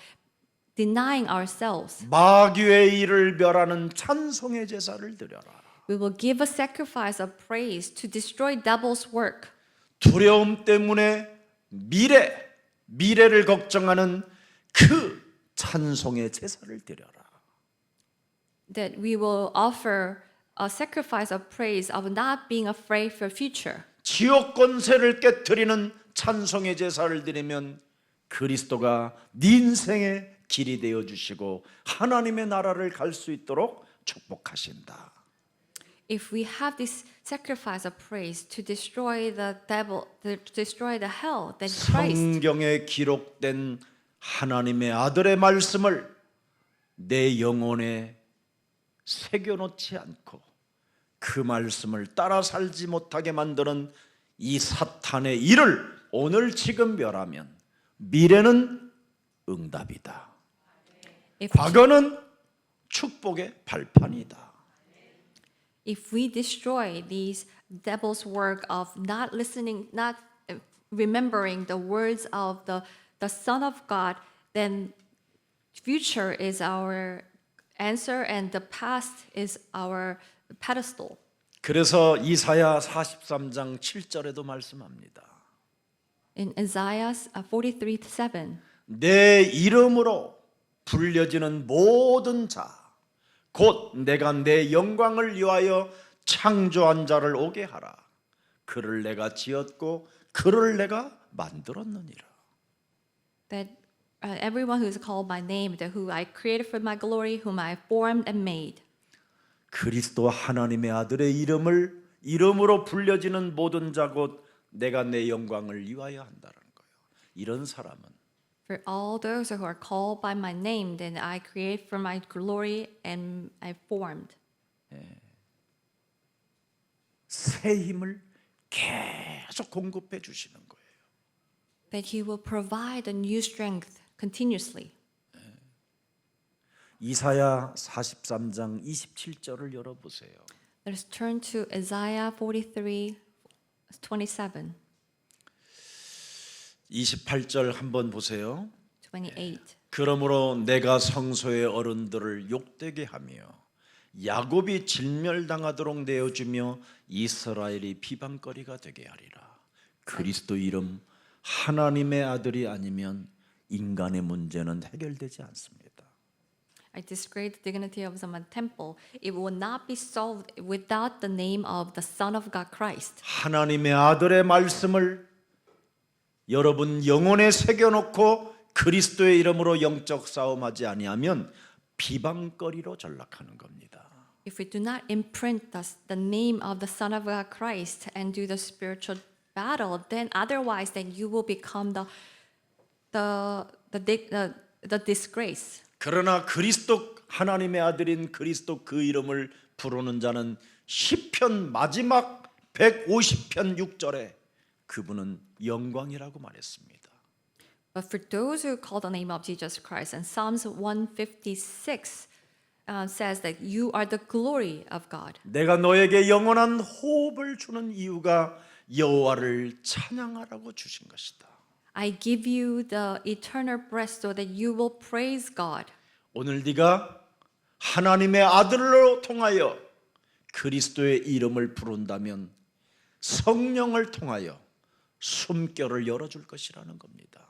denying ourselves. 마귀의 일을 멸하는 찬송의 제사를 드려라. We will give a sacrifice of praise to destroy devil's work. 두려움 때문에 미래를 걱정하는 그 찬송의 제사를 드려라. That we will offer a sacrifice of praise of not being afraid for future. 지옥 권세를 깨뜨리는 찬송의 제사를 드리면 그리스도가 네 인생의 길이 되어 주시고 하나님의 나라를 갈 수 있도록 축복하신다. If we have this sacrifice of praise to destroy the devil, to destroy the hell, then Christ, 성경에 기록된 하나님의 아들의 말씀을 내 영혼에 새겨놓지 않고 그 말씀을 따라 살지 못하게 만드는 이 사탄의 일을 오늘 지금 멸하면 미래는 응답이다. 과거는 축복의 발판이다. if we destroy these devil's work of not listening, not remembering the words of the Son of God, then future is our answer and the past is our pedestal. 그래서 이사야 43장 7절에도 말씀합니다. In Isaiah 43:7, 내 이름으로 불려지는 모든 자, 곧 내가 내 영광을 위하여 창조한 자를 오게 하라. 그를 내가 지었고 그를 내가 만들었느니라. that everyone who is called by name, that who I created for my glory, whom I formed and made. 그리스도 하나님의 아들의 이름으로 불려지는 모든 자 곧 내가 내 영광을 위하여 한다는 거예요. 이런 사람은 For all those who are called by my name, then I create for my glory and I formed. 새 힘을 계속 공급해 주시는 거예요. That He will provide a new strength continuously. 이사야 43장 27절을 열어보세요. Let us turn to Isaiah 43:27, 28절 한번 보세요. 28. 그러므로 내가 성소의 어른들을 욕되게 하며 야곱이 진멸당하도록 내어주며 이스라엘이 비방거리가 되게 하리라. 그리스도 이름 하나님의 아들이 아니면 인간의 문제는 해결되지 않습니다. I disgraced the dignity of the temple. It will not be solved without the name of the Son of God Christ. 하나님의 아들의 말씀을 여러분 영혼에 새겨놓고 그리스도의 이름으로 영적 싸움하지 아니하면 비방거리로 전락하는 겁니다. If we do not imprint the name of the Son of God Christ and do the spiritual battle, then otherwise, then you will become the disgrace. 그러나 그리스도 하나님의 아들인 그리스도 그 이름을 부르는 자는 시편 마지막 150편 6절에 그분은 영광이라고 말했습니다. But for those who call the name of Jesus Christ, and Psalms 156 says that you are the glory of God. 내가 너에게 영원한 호흡을 주는 이유가 여호와를 찬양하라고 주신 것이다. I give you the eternal breath so that you will praise God. 오늘 네가 하나님의 아들로 통하여 그리스도의 이름을 부른다면 성령을 통하여 숨결을 열어줄 것이라는 겁니다.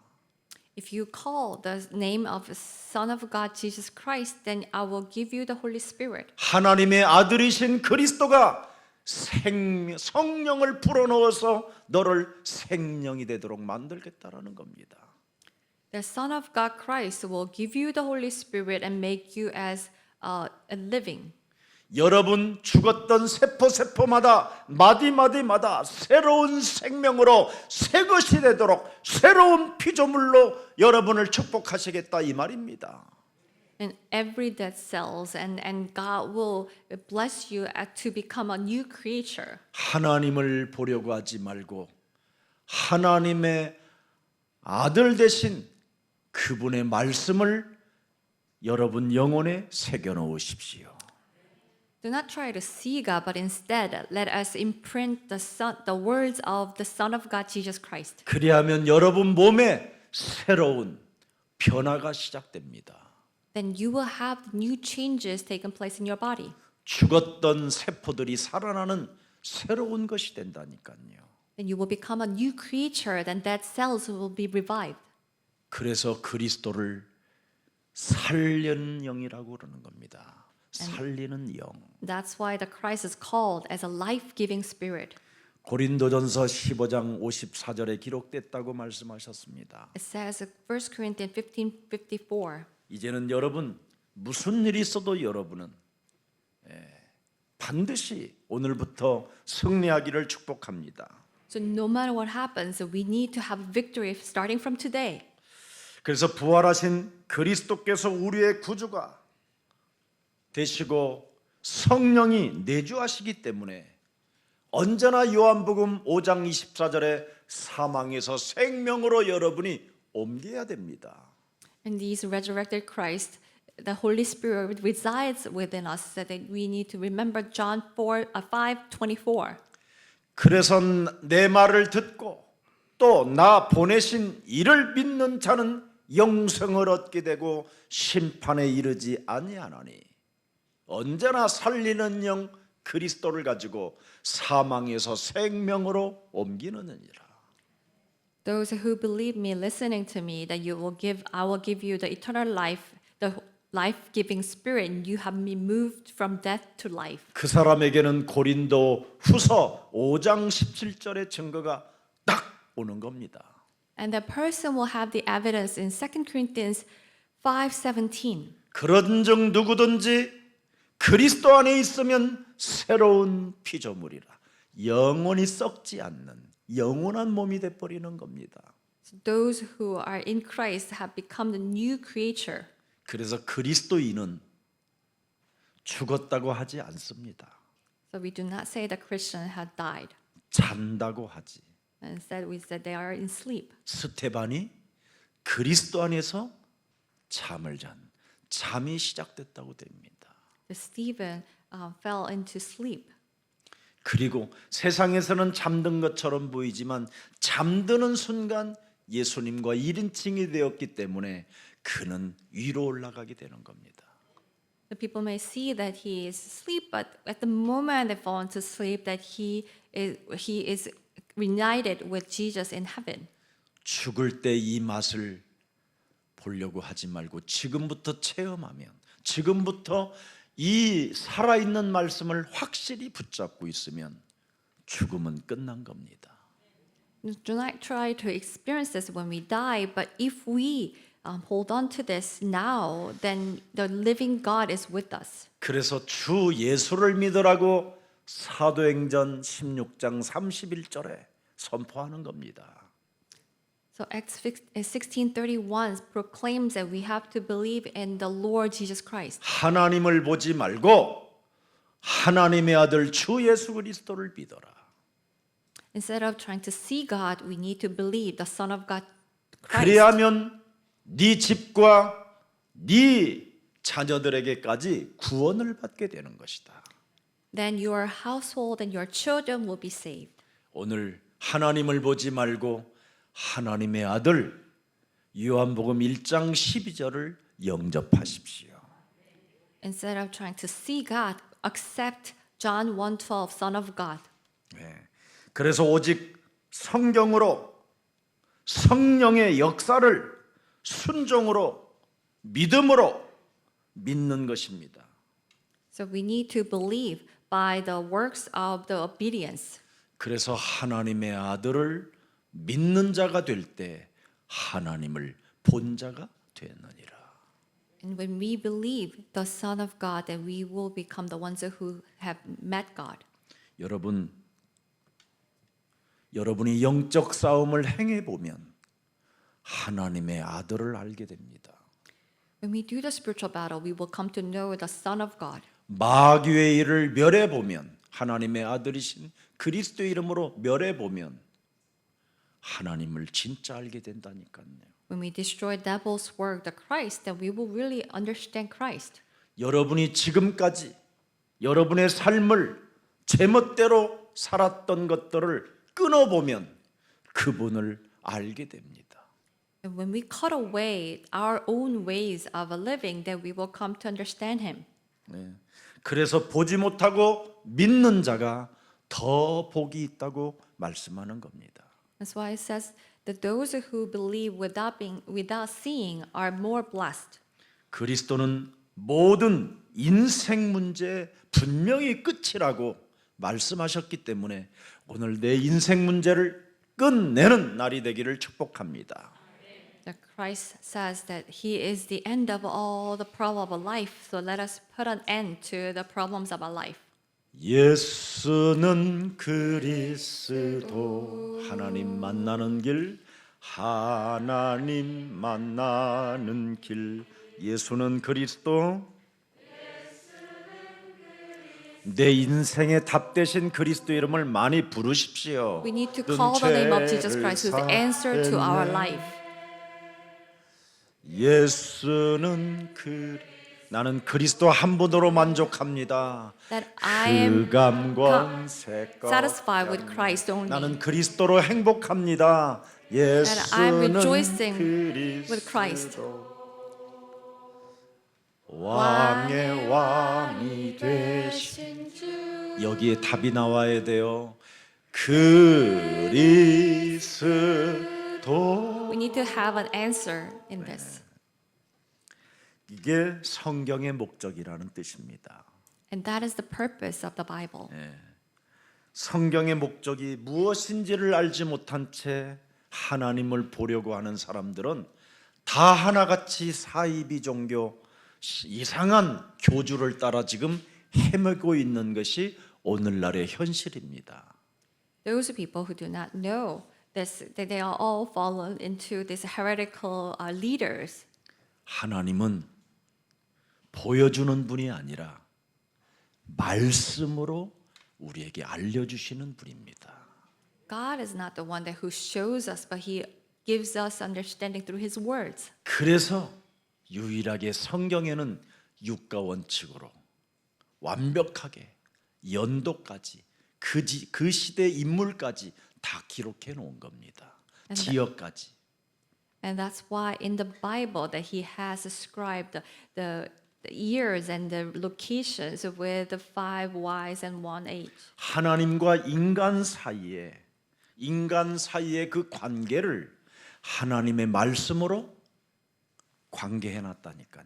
If you call the name of the Son of God, Jesus Christ, then I will give you the Holy Spirit. 하나님의 아들이신 그리스도가 성령을 불어넣어서 너를 생명이 되도록 만들겠다라는 겁니다. The Son of God Christ will give you the Holy Spirit and make you as living. 여러분 죽었던 세포마다 마디마디마다 새로운 생명으로 새 것이 되도록 새로운 피조물로 여러분을 축복하시겠다 이 말입니다. And every dead cells, and God will bless you to become a new creature. 하나님을 보려고 하지 말고 하나님의 아들 되신 그분의 말씀을 여러분 영혼에 새겨 놓으십시오. Do not try to see God, but instead let us imprint the words of the Son of God, Jesus Christ. 그리하면 여러분 몸에 새로운 변화가 시작됩니다. Then you will have new changes taking place in your body. 죽었던 세포들이 살아나는 새로운 것이 된다니까요. Then you will become a new creature, then dead cells will be revived. 그래서 그리스도를 살리는 영이라고 그러는 겁니다. 살리는 영. That's why the Christ is called as a life-giving spirit. 고린도전서 15장 54절에 기록됐다고 말씀하셨습니다. It says in 1 Corinthians 15:54. 이제는 여러분 무슨 일이 있어도 여러분은 반드시 오늘부터 승리하기를 축복합니다. So no matter what happens, we need to have victory starting from today. 그래서 부활하신 그리스도께서 우리의 구주가 되시고 성령이 내주하시기 때문에 언제나 요한복음 5장 24절에 사망에서 생명으로 여러분이 옮겨야 됩니다. And these resurrected Christ, the Holy Spirit resides within us, so that we need to remember John 5:24. 그래서 내 말을 듣고 또 나 보내신 이를 믿는 자는 영생을 얻게 되고 심판에 이르지 아니하나니 언제나 살리는 영 그리스도를 가지고 사망에서 생명으로 옮기느니라. Those who believe me, listening to me, that I will give you the eternal life, the life-giving spirit, and you have been moved from death to life. 그 사람에게는 고린도 후서 5장 17절의 증거가 딱 오는 겁니다. And the person will have the evidence in 2 Corinthians 5:17. 그런즉 누구든지 그리스도 안에 있으면 새로운 피조물이라. 영원히 썩지 않는 영원한 몸이 돼 버리는 겁니다. So those who are in Christ have become the new creature. 그래서 그리스도인은 죽었다고 하지 않습니다. So we do not say the Christian had died. 잔다고 하지. Instead, we said they are in sleep. 스테반이 그리스도 안에서 잠이 시작됐다고 됩니다. Stephen fell into sleep. 그리고 세상에서는 잠든 것처럼 보이지만 잠드는 순간 예수님과 1인칭이 되었기 때문에 그는 위로 올라가게 되는 겁니다. The people may see that he is asleep, but at the moment they fall into sleep, that he is reunited with Jesus in heaven. 죽을 때 이 맛을 보려고 하지 말고 지금부터 체험하면 지금부터 이 살아있는 말씀을 확실히 붙잡고 있으면 죽음은 끝난 겁니다. Do not try to experience this when we die, but if we hold on to this now, then the living God is with us. 그래서 주 예수를 믿으라고 사도행전 16장 31절에 선포하는 겁니다. So Acts 16:31 proclaims that we have to believe in the Lord Jesus Christ. 하나님을 보지 말고 하나님의 아들 주 예수 그리스도를 믿어라. Instead of trying to see God, we need to believe the Son of God, Christ. 그리하면 네 집과 네 자녀들에게까지 구원을 받게 되는 것이다. Then your household and your children will be saved. 오늘 하나님을 보지 말고 하나님의 아들 요한복음 1장 12절을 영접하십시오. Instead of trying to see God, accept John 1:12, Son of God. 네. 그래서 오직 성경으로 성령의 역사를 순종으로 믿음으로 믿는 것입니다. So we need to believe by the works of the obedience. 그래서 하나님의 아들을 믿는 자가 될 때 하나님을 본 자가 되느니라. And when we believe the Son of God, then we will become the ones who have met God. 여러분이 영적 싸움을 행해 보면 하나님의 아들을 알게 됩니다. When we do the spiritual battle, we will come to know the Son of God. 마귀의 일을 멸해 보면 하나님의 아들이신 그리스도의 이름으로 멸해 보면 하나님을 진짜 알게 된다니까요. When we destroy devil's work, the Christ, then we will really understand Christ. 여러분이 지금까지 여러분의 삶을 제멋대로 살았던 것들을 끊어보면 그분을 알게 됩니다. And when we cut away our own ways of living, then we will come to understand Him. 네. 그래서 보지 못하고 믿는 자가 더 복이 있다고 말씀하는 겁니다. That's why it says that those who believe without seeing are more blessed. 그리스도는 모든 인생 문제의 분명히 끝이라고 말씀하셨기 때문에 오늘 내 인생 문제를 끝내는 날이 되기를 축복합니다. That Christ says that He is the end of all the problem of life. So let us put an end to the problems of our life. 예수는 그리스도 하나님 만나는 길 하나님 만나는 길 예수는 그리스도 내 인생의 답 대신 그리스도 이름을 많이 부르십시오. We need to call the name of Jesus Christ, who is the answer to our life. 예수는 나는 그리스도 한 분으로 만족합니다. That I am 흑암과 색과 satisfied with Christ only. 나는 그리스도로 행복합니다. That I am 예수는 rejoicing with Christ. 그리스도 왕의 왕이 되신 여기에 답이 나와야 돼요. 그리스도 We need to have an answer in this. 이게 성경의 목적이라는 뜻입니다. And that is the purpose of the Bible. 성경의 목적이 무엇인지를 알지 못한 채 하나님을 보려고 하는 사람들은 다 하나같이 사이비 종교 이상한 교주를 따라 지금 헤매고 있는 것이 오늘날의 현실입니다. Those people who do not know this, that they are all fallen into these heretical leaders. 하나님은 보여주는 분이 아니라 말씀으로 우리에게 알려주시는 분입니다. God is not the one that who shows us, but He gives us understanding through His words. 그래서 유일하게 성경에는 육가 원칙으로 완벽하게 연도까지 그 시대 인물까지 다 기록해 놓은 겁니다. 지역까지. And that's why in the Bible that He has described the years and the locations with the 5 wise and 1 age. 하나님과 인간 사이에 그 관계를 하나님의 말씀으로 관계해 놨다니까요.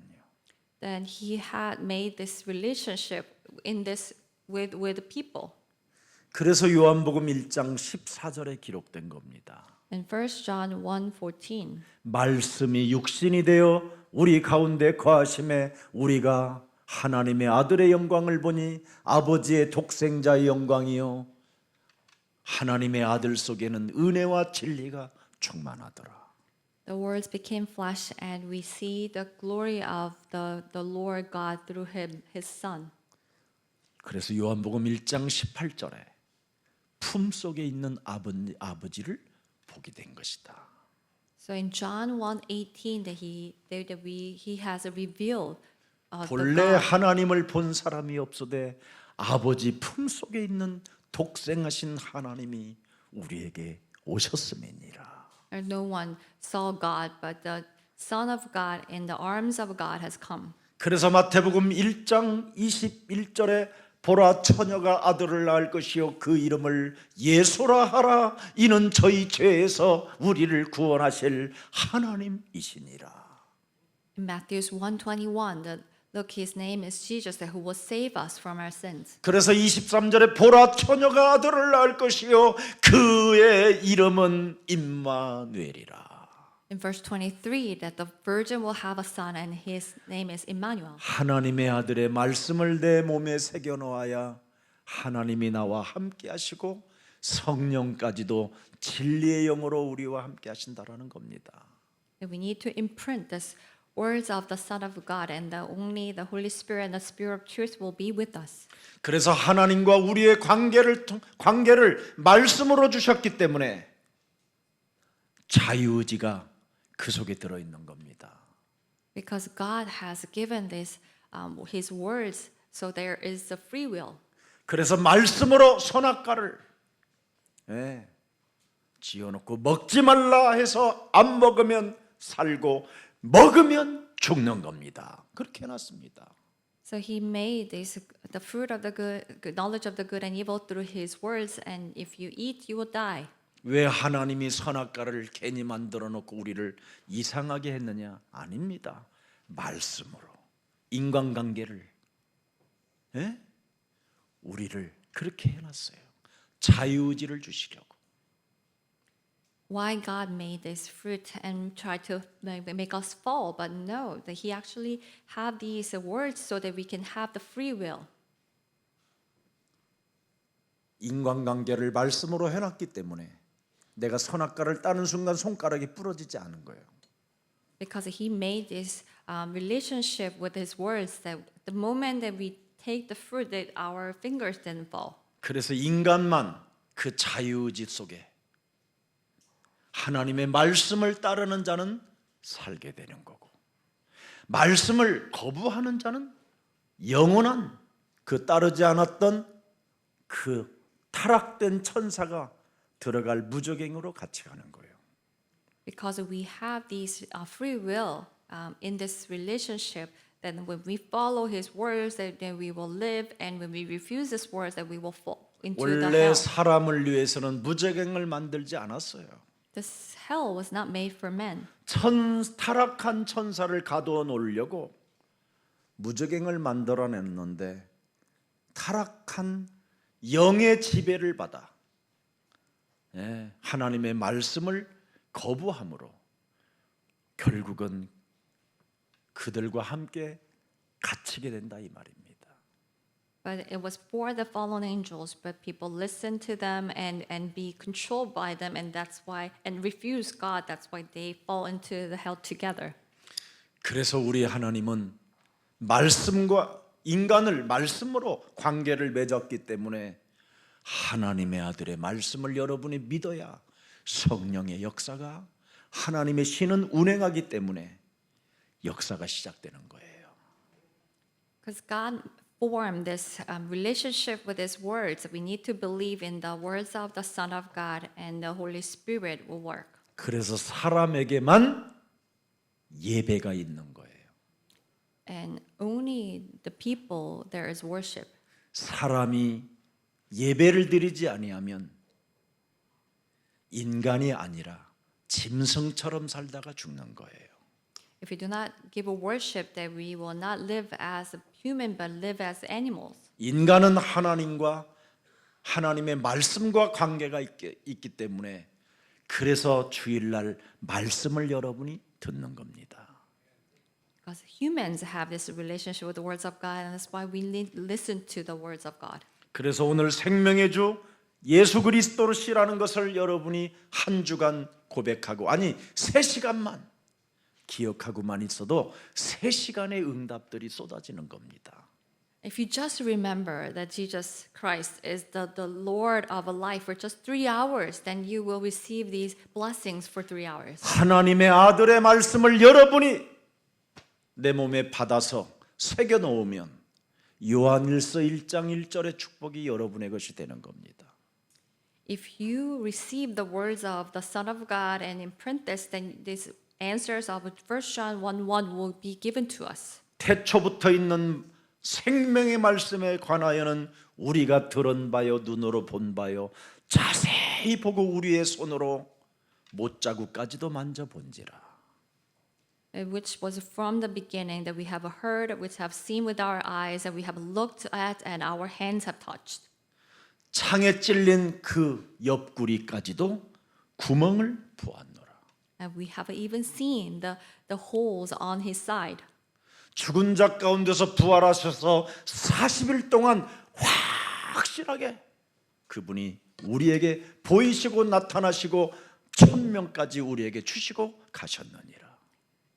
Then He had made this relationship in this with the people. 그래서 요한복음 1장 14절에 기록된 겁니다. In 1 John 1:14. 말씀이 육신이 되어 우리 가운데 거하심에 우리가 하나님의 아들의 영광을 보니 아버지의 독생자의 영광이요 하나님의 아들 속에는 은혜와 진리가 충만하더라. The words became flesh, and we see the glory of the Lord God through His Son. 그래서 요한복음 1장 18절에 품속에 있는 아버지를 보게 된 것이다. So in John 1:18 that He has revealed the 본래 God. 하나님을 본 사람이 없으되 아버지 품속에 있는 독생하신 하나님이 우리에게 오셨음이니라. And no one saw God, but the Son of God in the arms of God has come. 그래서 마태복음 1장 21절에 보라 처녀가 아들을 낳을 것이요 그 이름을 예수라 하라 이는 저희 죄에서 우리를 구원하실 하나님이시니라. In Matthew 1:21, look, His name is Jesus, that who will save us from our sins. 그래서 23절에 보라 처녀가 아들을 낳을 것이요 그의 이름은 임마누엘이라. In verse 23, that the virgin will have a son and his name is Emmanuel. 하나님의 아들의 말씀을 내 몸에 새겨 놓아야 하나님이 나와 함께 하시고 성령까지도 진리의 영으로 우리와 함께 하신다라는 겁니다. And we need to imprint this words of the Son of God, and only the Holy Spirit and the Spirit of truth will be with us. 그래서 하나님과 우리의 관계를 말씀으로 주셨기 때문에 자유의지가 그 속에 들어 있는 겁니다. Because God has given this, His words, so there is the free will. 그래서 말씀으로 선악과를 지어놓고 먹지 말라 해서 안 먹으면 살고 먹으면 죽는 겁니다. 그렇게 해놨습니다. So He made this the fruit of the good knowledge of the good and evil through His words, and if you eat, you will die. 왜 하나님이 선악과를 괜히 만들어 놓고 우리를 이상하게 했느냐? 아닙니다. 말씀으로 인간관계를 우리를 그렇게 해놨어요. 자유의지를 주시려고. Why God made this fruit and tried to make us fall, but no, that He actually have these words so that we can have the free will. 인간관계를 말씀으로 해놨기 때문에 내가 선악과를 따는 순간 손가락이 부러지지 않은 거예요. Because He made this relationship with His words that the moment that we take the fruit, that our fingers didn't fall. 그래서 인간만 그 자유의지 속에 하나님의 말씀을 따르는 자는 살게 되는 거고, 말씀을 거부하는 자는 영원한 그 따르지 않았던 그 타락된 천사가 들어갈 무저갱으로 같이 가는 거예요. Because we have these free will in this relationship, then when we follow His words, then we will live, and when we refuse His words, then we will fall into the 원래 hell. 사람을 위해서는 무저갱을 만들지 않았어요. This hell was not made for men. 타락한 천사를 가두어 놓으려고 무저갱을 만들어냈는데 타락한 영의 지배를 받아 하나님의 말씀을 거부함으로 결국은 그들과 함께 갇히게 된다 이 말입니다. But it was for the fallen angels, but people listened to them and be controlled by them, and that's why, and refuse God, that's why they fall into the hell together. 그래서 우리 하나님은 말씀과 인간을 말씀으로 관계를 맺었기 때문에 하나님의 아들의 말씀을 여러분이 믿어야 성령의 역사가, 하나님의 신은 운행하기 때문에 역사가 시작되는 거예요. Because God formed this relationship with His words, we need to believe in the words of the Son of God, and the Holy Spirit will work. 그래서 사람에게만 예배가 있는 거예요. And only the people there is worship. 사람이 예배를 드리지 아니하면 인간이 아니라 짐승처럼 살다가 죽는 거예요. If we do not give a worship, that we will not live as a human, but live as animals. 인간은 하나님의 말씀과 관계가 있기 때문에 그래서 주일날 말씀을 여러분이 듣는 겁니다. Because humans have this relationship with the words of God, and that's why we listen to the words of God. 그래서 오늘 생명의 주 예수 그리스도시라는 것을 여러분이 한 주간 고백하고, 아니 3시간만 기억하고만 있어도 3시간의 응답들이 쏟아지는 겁니다. If you just remember that Jesus Christ is the Lord of a life for just 3 hours, then you will receive these blessings for 3 hours. 하나님의 아들의 말씀을 여러분이 내 몸에 받아서 새겨 놓으면 요한일서 1장 1절의 축복이 여러분의 것이 되는 겁니다. If you receive the words of the Son of God and imprint this, then these answers of 1 John 1:1 will be given to us. 태초부터 있는 생명의 말씀에 관하여는 우리가 들은 바요 눈으로 본 바요 자세히 보고 우리의 손으로 못자국까지도 만져본지라. Which was from the beginning, that we have heard, which have seen with our eyes, that we have looked at, and our hands have touched. 창에 찔린 그 옆구리까지도 구멍을 보았노라. And we have even seen the holes on his side. 죽은 자 가운데서 부활하셔서 40일 동안 확실하게 그분이 우리에게 보이시고 나타나시고 1000명까지 우리에게 주시고 가셨느니라.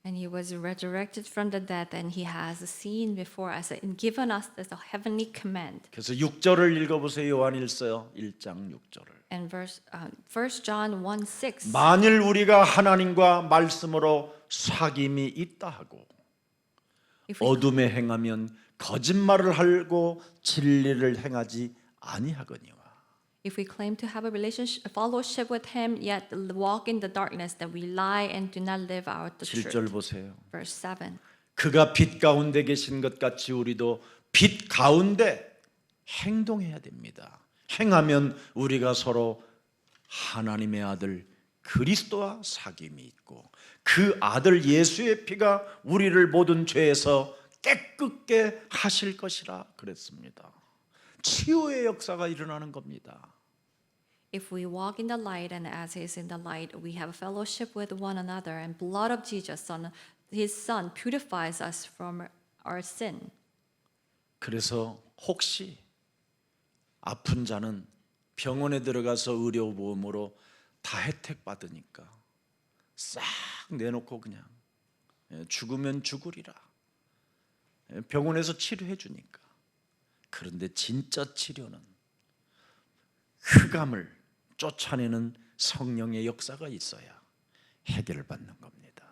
And he was resurrected from the dead, and he has seen before us and given us this heavenly command. 그래서 6절을 읽어보세요. 요한일서 1장 6절을. And 1 John 1:6. 만일 우리가 하나님과 말씀으로 사귐이 있다 하고 If we, 어둠에 행하면 거짓말을 하고 진리를 행하지 아니하거니와. if we claim to have a relationship, a fellowship with him, yet walk in the darkness, that we lie and do not live out the 7절 truth. 보세요. Verse 7. 그가 빛 가운데 계신 것 같이 우리도 빛 가운데 행동해야 됩니다. 행하면 우리가 서로 하나님의 아들 그리스도와 사귐이 있고 그 아들 예수의 피가 우리를 모든 죄에서 깨끗게 하실 것이라 그랬습니다. 치유의 역사가 일어나는 겁니다. If we walk in the light and as he is in the light, we have fellowship with one another, and blood of Jesus, his son, purifies us from our sin. 그래서 혹시 아픈 자는 병원에 들어가서 의료보험으로 다 혜택 받으니까 싹 내놓고 그냥 죽으면 죽으리라. 병원에서 치료해 주니까. 그런데 진짜 치료는 흑암을 쫓아내는 성령의 역사가 있어야 해결받는 겁니다.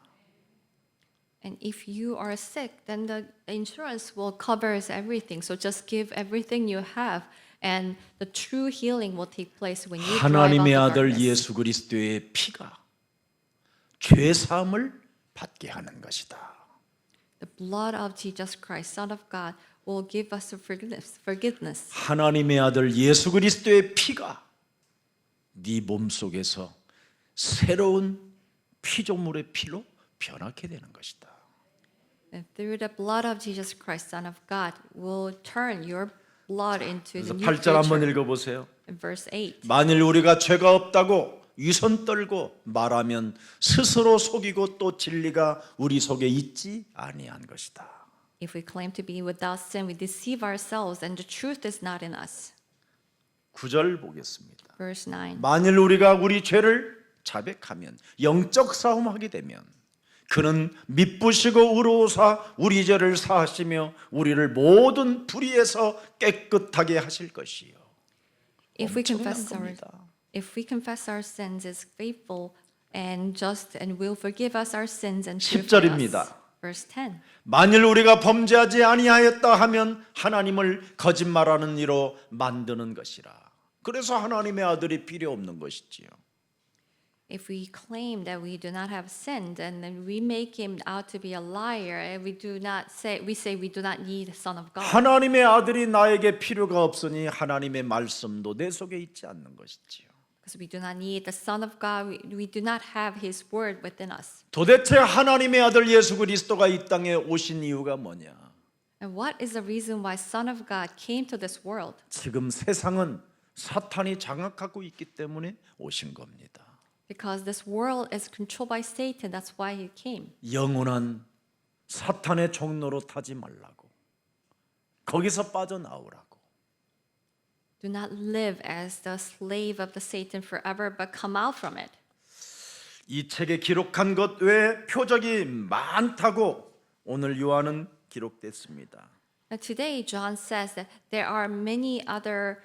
And if you are sick, then the insurance will cover everything. So just give everything you have, and the true healing will take place when you drive out 하나님의 the 아들 darkness. 예수 그리스도의 피가 죄 사함을 받게 하는 것이다. The blood of Jesus Christ, Son of God, will give us forgiveness. 하나님의 아들 예수 그리스도의 피가 네 몸속에서 새로운 피조물의 피로 변하게 되는 것이다. And through the blood of Jesus Christ, Son of God, will turn your blood into 그래서 the new 8절 한번 creature. 읽어보세요. In verse 8. 만일 우리가 죄가 없다고 위선 떨고 말하면 스스로 속이고 또 진리가 우리 속에 있지 아니한 것이다. If we claim to be without sin, we deceive ourselves, and the truth is not in us. 9절 보겠습니다. Verse 9. 만일 우리가 우리 죄를 자백하면 영적 싸움하게 되면 그는 미쁘시고 의로우사 우리 죄를 사하시며 우리를 모든 불의에서 깨끗하게 하실 것이요. If we 엄청난 confess 겁니다. our sins, is faithful and just, and will forgive us our sins and 10 purify 절입니다. us. Verse 10. 만일 우리가 범죄하지 아니하였다 하면 하나님을 거짓말하는 이로 만드는 것이라. 그래서 하나님의 아들이 필요 없는 것이지요. If we claim that we do not have sinned, and then we make him out to be a liar, and we say we do not need the Son of God. 하나님의 아들이 나에게 필요가 없으니 하나님의 말씀도 내 속에 있지 않는 것이지요. Because we do not need the Son of God, we do not have his word within us. 도대체 하나님의 아들 예수 그리스도가 이 땅에 오신 이유가 뭐냐? And what is the reason why Son of God came to this world? 지금 세상은 사탄이 장악하고 있기 때문에 오신 겁니다. Because this world is controlled by Satan, that's why he came. 영원한 사탄의 종로로 타지 말라고. 거기서 빠져나오라고. Do not live as the slave of the Satan forever, but come out from it. 이 책에 기록한 것 외에 표적이 많다고 오늘 요한은 기록됐습니다. Now today, John says that there are many other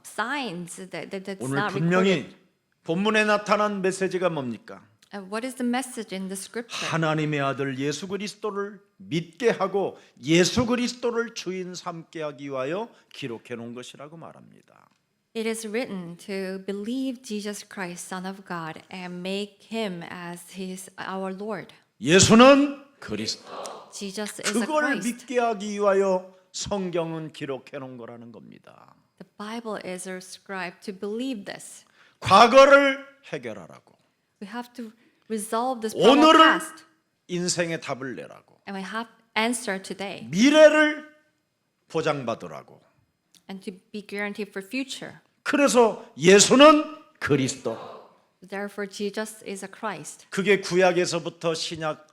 signs that's 오늘 not 분명히 recorded. 본문에 나타난 메시지가 뭡니까? And what is the message in the scripture? 하나님의 아들 예수 그리스도를 믿게 하고 예수 그리스도를 주인 삼게 하기 위하여 기록해 놓은 것이라고 말합니다. It is written to believe Jesus Christ, Son of God, and make him as our Lord. 예수는 그리스도. Jesus is a 그걸 Christ. 믿게 하기 위하여 성경은 기록해 놓은 거라는 겁니다. The Bible is ascribed to believe this. 과거를 해결하라고. We have to resolve this problem 오늘을 past, 인생의 답을 내라고. and we have answer today, 미래를 보장받으라고. and to be guaranteed for future. 그래서 예수는 그리스도. Therefore, Jesus is a Christ. 그게 구약에서부터 신약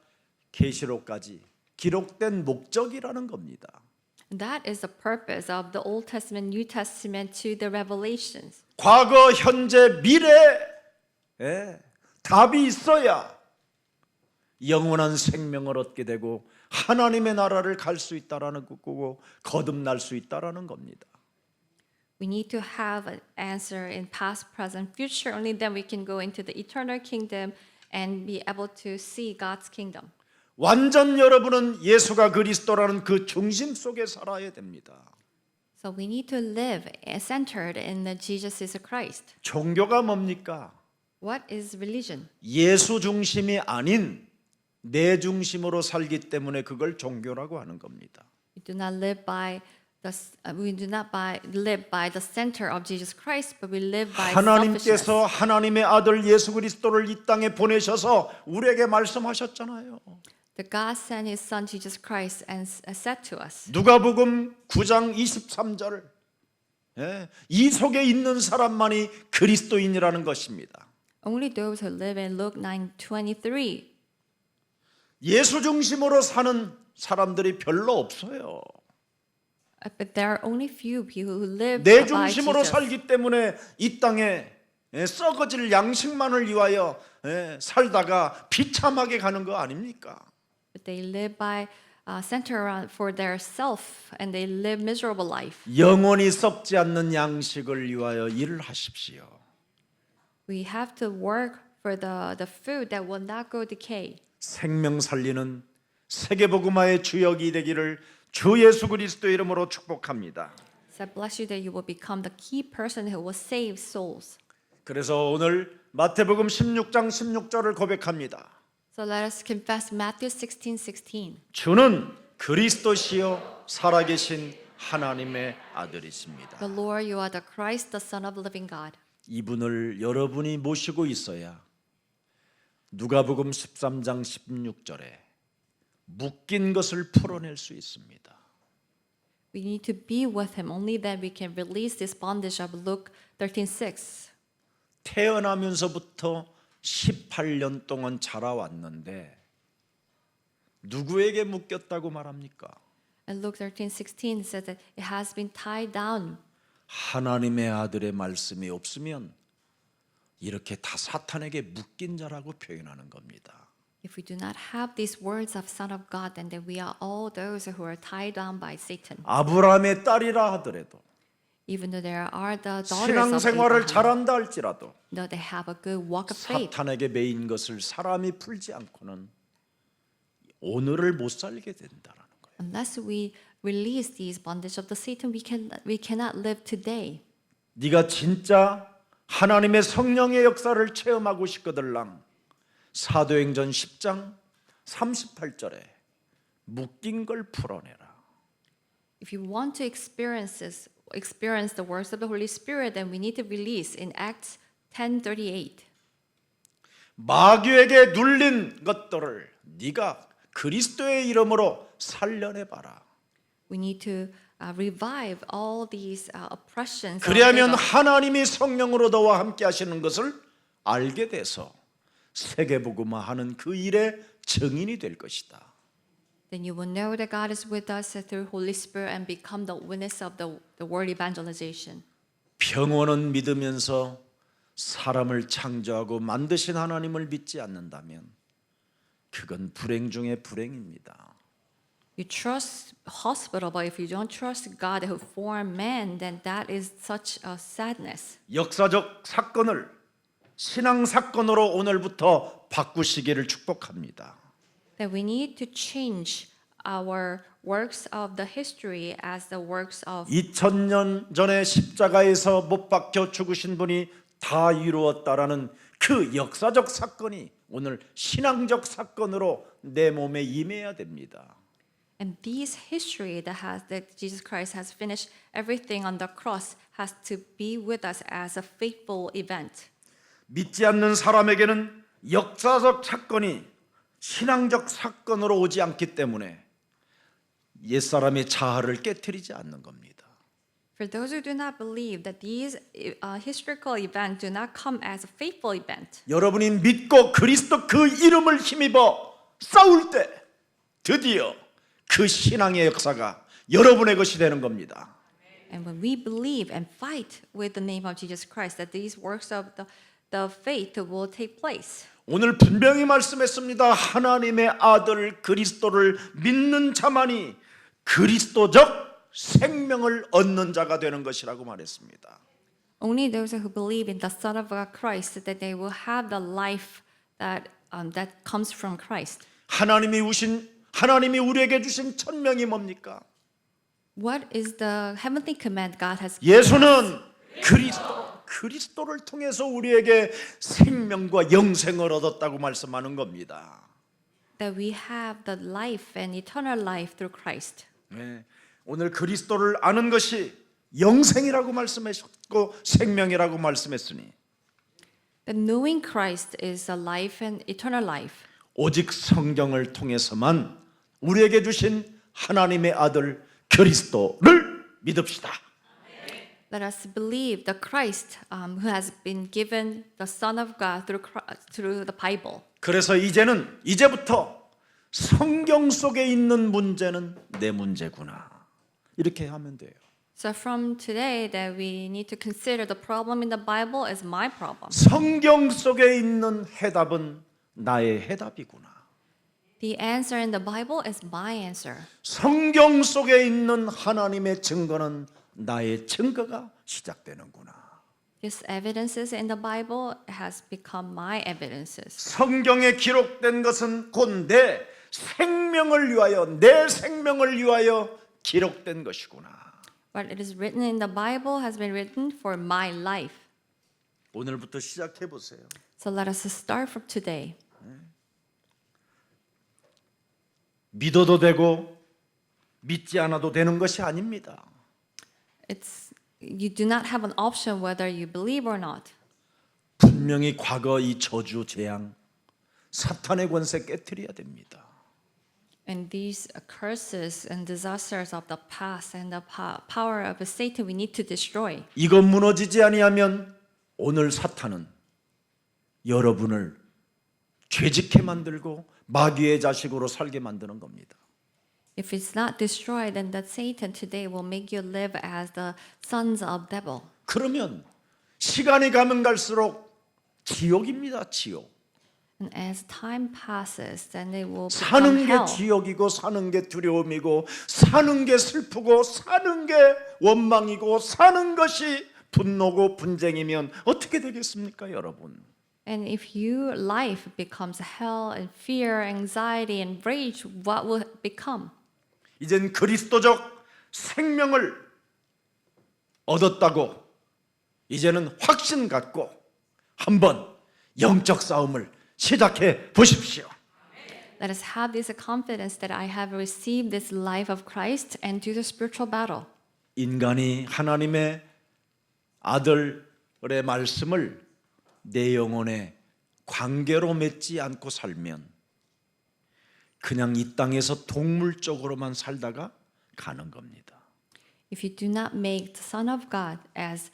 계시록까지 기록된 목적이라는 겁니다. That is the purpose of the Old Testament, New Testament to the Revelations. 과거, 현재, 미래에 답이 있어야 영원한 생명을 얻게 되고 하나님의 나라를 갈 수 있다라는 거고 거듭날 수 있다라는 겁니다. We need to have an answer in past, present, future. Only then we can go into the eternal kingdom and be able to see God's kingdom. 완전 여러분은 예수가 그리스도라는 그 중심 속에 살아야 됩니다. So we need to live centered in the Jesus is a Christ. 종교가 뭡니까? What is religion? 예수 중심이 아닌 내 중심으로 살기 때문에 그걸 종교라고 하는 겁니다. We do not live by live by the center of Jesus Christ, but we live by selfishness. 하나님께서 하나님의 아들 예수 그리스도를 이 땅에 보내셔서 우리에게 말씀하셨잖아요. The God sent His Son Jesus Christ and said to us. 누가복음 9장 23절 이 속에 있는 사람만이 그리스도인이라는 것입니다. Only those who live in Luke 9:23. 예수 중심으로 사는 사람들이 별로 없어요. But there are only few people who live 내 by 중심으로 Jesus. 살기 때문에 이 땅에 썩어질 양식만을 위하여 살다가 비참하게 가는 거 아닙니까? But they live by center around for their self, and they live miserable life. 영원히 썩지 않는 양식을 위하여 일을 하십시오. We have to work for the food that will not go decay. 생명 살리는 세계복음화의 주역이 되기를 주 예수 그리스도의 이름으로 축복합니다. So I bless you that you will become the key person who will save souls. 그래서 오늘 마태복음 16장 16절을 고백합니다. So let us confess Matthew 16:16. 주는 그리스도시요 살아계신 하나님의 아들이십니다. The Lord, you are the Christ, the Son of living God. 이분을 여러분이 모시고 있어야 누가복음 13장 16절에 묶인 것을 풀어낼 수 있습니다. We need to be with Him. Only then we can release this bondage of Luke 13:6. 태어나면서부터 18년 동안 자라왔는데 누구에게 묶였다고 말합니까? And Luke 13:16 says that it has been tied down. 하나님의 아들의 말씀이 없으면 이렇게 다 사탄에게 묶인 자라고 표현하는 겁니다. If we do not have these words of Son of God, then we are all those who are tied down by Satan. 아브라함의 딸이라 하더라도 Even though there are the daughters of 신앙생활을 Abraham, 잘한다 할지라도 though they have a good walk of faith, 사탄에게 매인 것을 사람이 풀지 않고는 오늘을 못 살게 된다라는 거예요. unless we release these bondage of the Satan, we cannot live today. 네가 진짜 하나님의 성령의 역사를 체험하고 싶거들랑 사도행전 10장 38절에 묶인 걸 풀어내라. If you want to experience the works of the Holy Spirit, then we need to release in Acts 10:38. 마귀에게 눌린 것들을 네가 그리스도의 이름으로 살려내봐라. We need to revive all these oppressions. 그리하면 하나님이 성령으로 너와 함께 하시는 것을 알게 돼서 세계복음화하는 그 일의 증인이 될 것이다. Then you will know that God is with us through Holy Spirit and become the witness of the word evangelization. 병원은 믿으면서 사람을 창조하고 만드신 하나님을 믿지 않는다면 그건 불행 중에 불행입니다. You trust hospital, but if you don't trust God who formed man, then that is such a sadness. 역사적 사건을 신앙 사건으로 오늘부터 바꾸시기를 축복합니다. That we need to change our works of the history as the works of 2000년 전에 십자가에서 못 박혀 죽으신 분이 다 이루었다라는 그 역사적 사건이 오늘 신앙적 사건으로 내 몸에 임해야 됩니다. and this history that Jesus Christ has finished everything on the cross has to be with us as a faithful event. 믿지 않는 사람에게는 역사적 사건이 신앙적 사건으로 오지 않기 때문에 옛사람의 자아를 깨트리지 않는 겁니다. For those who do not believe that these historical events do not come as a faithful event, 여러분이 믿고 그리스도 그 이름을 힘입어 싸울 때 드디어 그 신앙의 역사가 여러분의 것이 되는 겁니다. and when we believe and fight with the name of Jesus Christ, that these works of the faith will take place. 오늘 분명히 말씀했습니다. 하나님의 아들 그리스도를 믿는 자만이 그리스도적 생명을 얻는 자가 되는 것이라고 말했습니다. Only those who believe in the Son of God Christ, that they will have the life that comes from Christ. 하나님이 우리에게 주신 천명이 뭡니까? What is the heavenly command God has given us? 예수는 그리스도를 통해서 우리에게 생명과 영생을 얻었다고 말씀하는 겁니다. That we have the life and eternal life through Christ. 네, 오늘 그리스도를 아는 것이 영생이라고 말씀하셨고 생명이라고 말씀했으니 That knowing Christ is a life and eternal life. 오직 성경을 통해서만 우리에게 주신 하나님의 아들 그리스도를 믿읍시다. Let us believe the Christ who has been given the Son of God through the Bible. 그래서 이제부터 성경 속에 있는 문제는 내 문제구나. 이렇게 하면 돼요. So from today, that we need to consider the problem in the Bible as my problem. 성경 속에 있는 해답은 나의 해답이구나. The answer in the Bible is my answer. 성경 속에 있는 하나님의 증거는 나의 증거가 시작되는구나. These evidences in the Bible has become my evidences. 성경에 기록된 것은 곧 내 생명을 위하여 기록된 것이구나. What it is written in the Bible has been written for my life. 오늘부터 시작해 보세요. So let us start from today. 믿어도 되고 믿지 않아도 되는 것이 아닙니다. You do not have an option whether you believe or not. 분명히 과거 이 저주 재앙 사탄의 권세 깨트려야 됩니다. And these curses and disasters of the past and the power of Satan we need to destroy. 이거 무너지지 아니하면 오늘 사탄은 여러분을 죄짓게 만들고 마귀의 자식으로 살게 만드는 겁니다. If it's not destroyed, then that Satan today will make you live as the sons of devil. 그러면 시간이 가면 갈수록 지옥입니다. 지옥. And as time passes, then it will become 사는 게 hell. 지옥이고 사는 게 두려움이고 사는 게 슬프고 사는 게 원망이고 사는 것이 분노고 분쟁이면 어떻게 되겠습니까, 여러분? And if your life becomes hell and fear, anxiety and rage, what will it become? 이젠 그리스도적 생명을 얻었다고 이제는 확신 갖고 한번 영적 싸움을 시작해 보십시오. Let us have this confidence that I have received this life of Christ and do the spiritual battle. 인간이 하나님의 아들의 말씀을 내 영혼의 관계로 맺지 않고 살면 그냥 이 땅에서 동물적으로만 살다가 가는 겁니다. If you do not make the Son of God as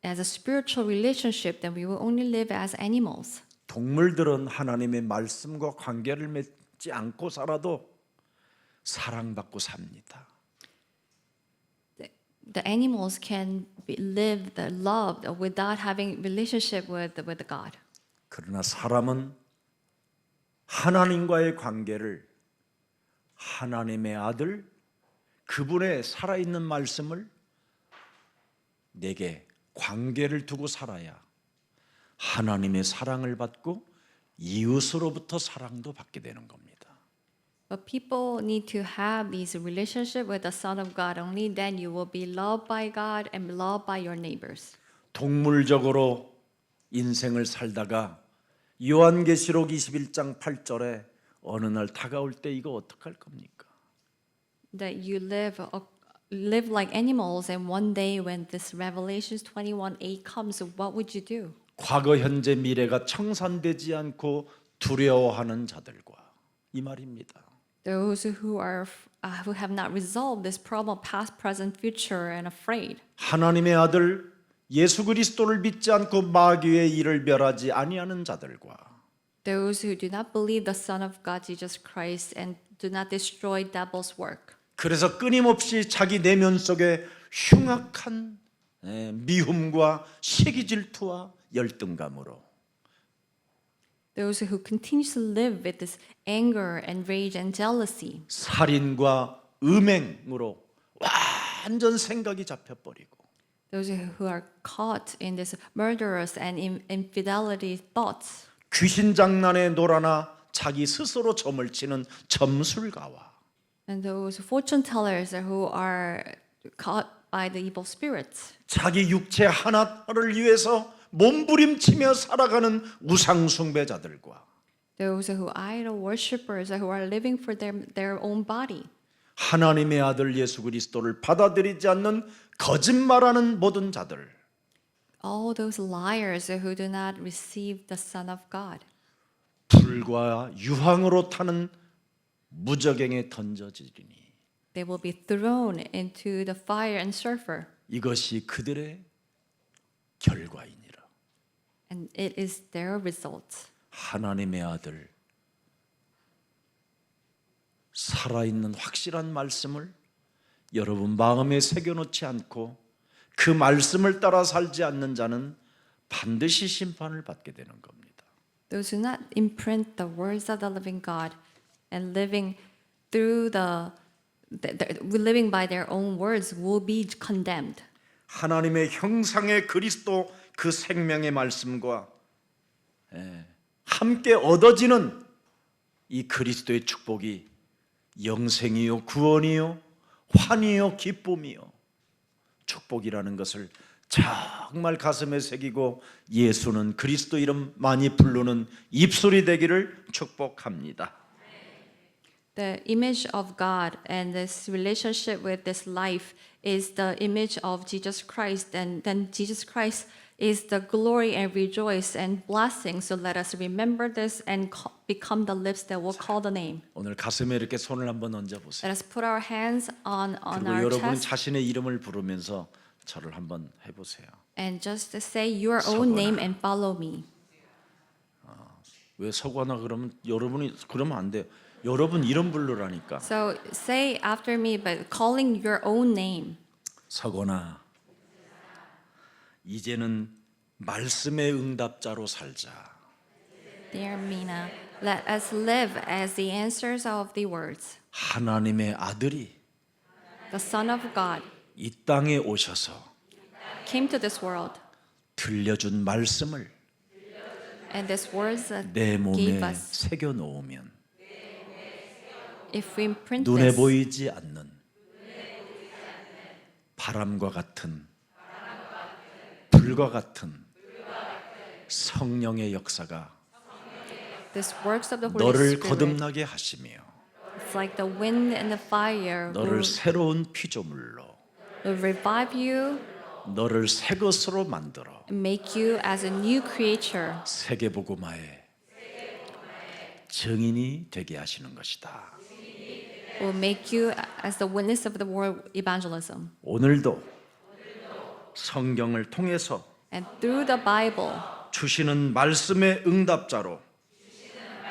a spiritual relationship, then we will only live as animals. 동물들은 하나님의 말씀과 관계를 맺지 않고 살아도 사랑받고 삽니다. The animals can live the love without having relationship with God. 그러나 사람은 하나님과의 관계를 하나님의 아들 그분의 살아있는 말씀을 내게 관계를 두고 살아야 하나님의 사랑을 받고 이웃으로부터 사랑도 받게 되는 겁니다. But people need to have this relationship with the Son of God. Only then you will be loved by God and loved by your neighbors. 동물적으로 인생을 살다가 요한계시록 21장 8절에 어느 날 다가올 때 이거 어떡할 겁니까? That you live like animals, and one day when this Revelations 21:8 comes, what would you do? 과거, 현재, 미래가 청산되지 않고 두려워하는 자들과 이 말입니다. Those who are who have not resolved this problem of past, present, future, and afraid. 하나님의 아들 예수 그리스도를 믿지 않고 마귀의 일을 멸하지 아니하는 자들과 Those who do not believe the Son of God, Jesus Christ, and do not destroy devil's work. 그래서 끊임없이 자기 내면 속에 흉악한 미움과 시기 질투와 열등감으로 Those who continue to live with this anger and rage and jealousy. 살인과 음행으로 완전 생각이 잡혀버리고 Those who are caught in this murderous and infidelity thoughts. 귀신 장난에 놀아나 자기 스스로 점을 치는 점술가와 And those fortune tellers who are caught by the evil spirits. 자기 육체 하나를 위해서 몸부림치며 살아가는 우상 숭배자들과 Those who idol worshippers who are living for their own body. 하나님의 아들 예수 그리스도를 받아들이지 않는 거짓말하는 모든 자들 All those liars who do not receive the Son of God. 불과 유황으로 타는 무저갱에 던져지리니 They will be thrown into the fire and sulfur. 이것이 그들의 결과이니라. And it is their result. 하나님의 아들 살아있는 확실한 말씀을 여러분 마음에 새겨놓지 않고 그 말씀을 따라 살지 않는 자는 반드시 심판을 받게 되는 겁니다. Those who not imprint the words of the living God and living through living by their own words will be condemned. 하나님의 형상의 그리스도 그 생명의 말씀과 함께 얻어지는 이 그리스도의 축복이 영생이요 구원이요 환희요 기쁨이요 축복이라는 것을 정말 가슴에 새기고 예수는 그리스도 이름 많이 부르는 입술이 되기를 축복합니다. The image of God and this relationship with this life is the image of Jesus Christ, and then Jesus Christ is the glory and rejoice and blessing. So let us remember this and become the lips that will call the name. 오늘 가슴에 이렇게 손을 한번 얹어 보세요. Let us put our hands on 그리고 our 여러분이 chest 자신의 이름을 부르면서 저를 한번 해보세요. and just say your own name and follow me. 왜 서거나 그러면 여러분이 그러면 안 돼요. 여러분 이름 부르라니까. So say after me, but calling your own name. 서거나 이제는 말씀의 응답자로 살자. Dear Mina, let us live as the answers of the words. 하나님의 아들이 The Son of God 이 땅에 오셔서 came to this world, 들려준 말씀을 and these words that 내 gave 몸에 us, 새겨 놓으면 if we imprint 눈에 this, 보이지 않는 바람과 같은 불과 같은 성령의 역사가 these works of the Holy 너를 Spirit, 거듭나게 하시며 it's like the wind and the fire 너를 새로운 피조물로 will revive you 너를 새 것으로 만들어 and make you as a new creature. 세계복음화의 증인이 되게 하시는 것이다. Will make you as the witness of the world evangelism. 오늘도 성경을 통해서 And through the Bible, 주시는 말씀의 응답자로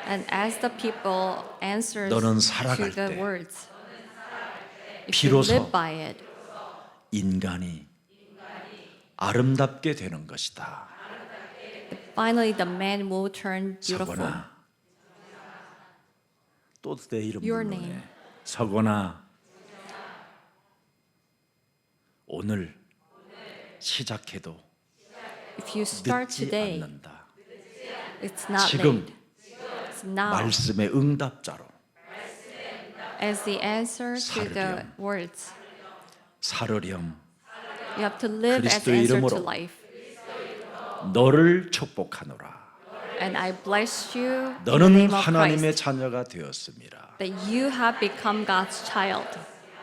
and as the people answers 너는 to 살아갈 the 때 words, if you 비로소 live by it, 인간이 아름답게 되는 것이다. finally the man will turn beautiful. 서거나 또 내 이름 Your 부르네. name. 서거나 오늘 시작해도 If you start 늦지 today, 않는다. it's not 지금 late. It's now. 말씀의 응답자로 As the answer to the 살으렴. words, 살으렴 you have to live as 그리스도의 answer to 이름으로. life. 너를 축복하노라. And I bless you in the 너는 name of 하나님의 Christ, 자녀가 되었음이라. that you have become God's child.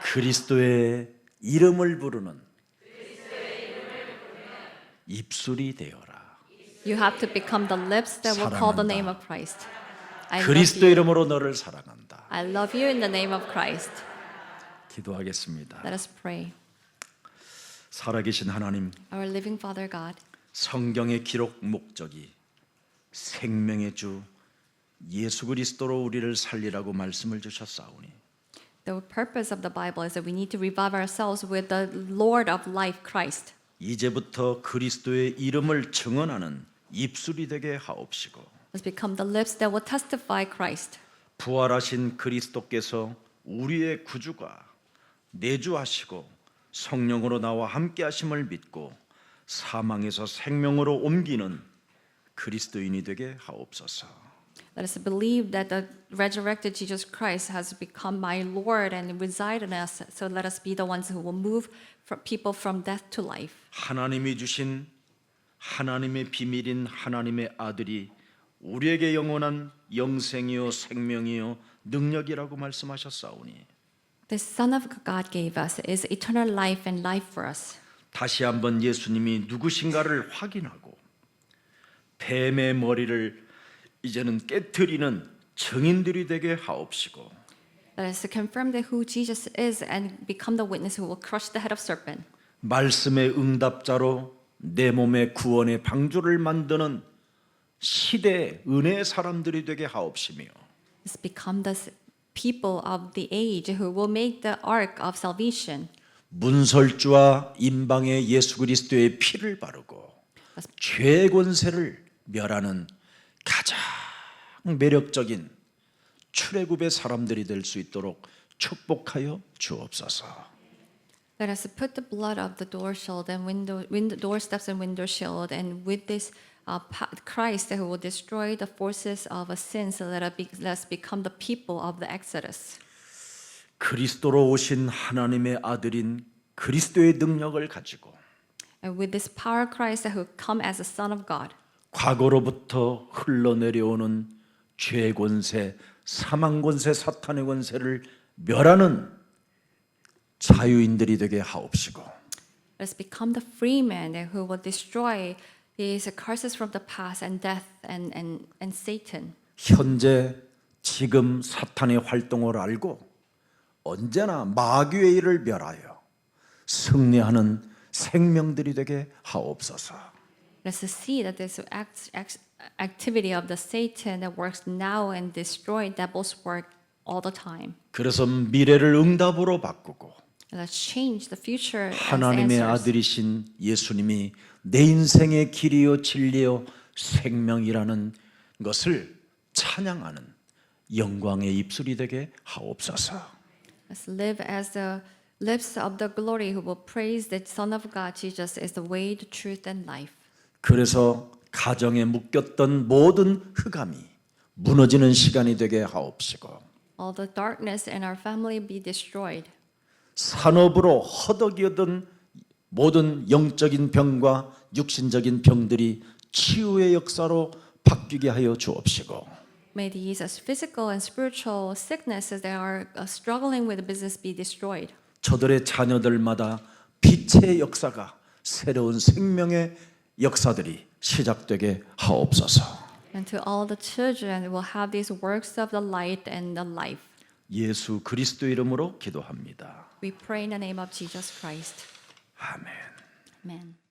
그리스도의 이름을 부르는 입술이 되어라. You have to become the lips that will call the 사랑한다. name of Christ. I love 그리스도 you. 이름으로 너를 사랑한다. I love you in the name of Christ. 기도하겠습니다. Let us pray. 살아계신 하나님, Our living Father God, 성경의 기록 목적이 생명의 주 예수 그리스도로 우리를 살리라고 말씀을 주셨사오니 the purpose of the Bible is that we need to revive ourselves with the Lord of life, Christ. 이제부터 그리스도의 이름을 증언하는 입술이 되게 하옵시고 Let's become the lips that will testify Christ. 부활하신 그리스도께서 우리의 구주가 내주하시고 성령으로 나와 함께 하심을 믿고 사망에서 생명으로 옮기는 그리스도인이 되게 하옵소서. Let us believe that the resurrected Jesus Christ has become my Lord and reside in us. So let us be the ones who will move people from death to life. 하나님이 주신 하나님의 비밀인 하나님의 아들이 우리에게 영원한 영생이요 생명이요 능력이라고 말씀하셨사오니 The Son of God gave us is eternal life and life for us. 다시 한번 예수님이 누구신가를 확인하고 뱀의 머리를 이제는 깨트리는 증인들이 되게 하옵시고 Let us confirm that who Jesus is and become the witness who will crush the head of serpent. 말씀의 응답자로 내 몸의 구원의 방주를 만드는 시대의 은혜의 사람들이 되게 하옵시며 Let's become the people of the age who will make the ark of salvation. 문설주와 임방의 예수 그리스도의 피를 바르고 죄의 권세를 멸하는 가장 매력적인 출애굽의 사람들이 될 수 있도록 축복하여 주옵소서. Let us put the blood of the door shield and doorsteps and window shield, and with this Christ who will destroy the forces of sins, let us become the people of the Exodus. 그리스도로 오신 하나님의 아들인 그리스도의 능력을 가지고 And with this power Christ who come as a Son of God, 과거로부터 흘러내려오는 죄의 권세, 사망 권세, 사탄의 권세를 멸하는 자유인들이 되게 하옵시고 let us become the free man who will destroy these curses from the past and death and Satan. 현재 지금 사탄의 활동을 알고 언제나 마귀의 일을 멸하여 승리하는 생명들이 되게 하옵소서. Let us see that this activity of the Satan that works now and destroy devil's work all the time. 그래서 미래를 응답으로 바꾸고 Let us change the future as 하나님의 answers. 아들이신 예수님이 내 인생의 길이요 진리요 생명이라는 것을 찬양하는 영광의 입술이 되게 하옵소서. Let's live as the lips of the glory who will praise the Son of God, Jesus is the way, the truth, and life. 그래서 가정에 묶였던 모든 흑암이 무너지는 시간이 되게 하옵시고 All the darkness in our family be destroyed. 산업으로 허덕이던 모든 영적인 병과 육신적인 병들이 치유의 역사로 바뀌게 하여 주옵시고 May these as physical and spiritual sicknesses that are struggling with the business be destroyed. 저들의 자녀들마다 빛의 역사가 새로운 생명의 역사들이 시작되게 하옵소서. And to all the children will have these works of the light and the life. 예수 그리스도 이름으로 기도합니다. We pray in the name of Jesus Christ. 아멘. Amen.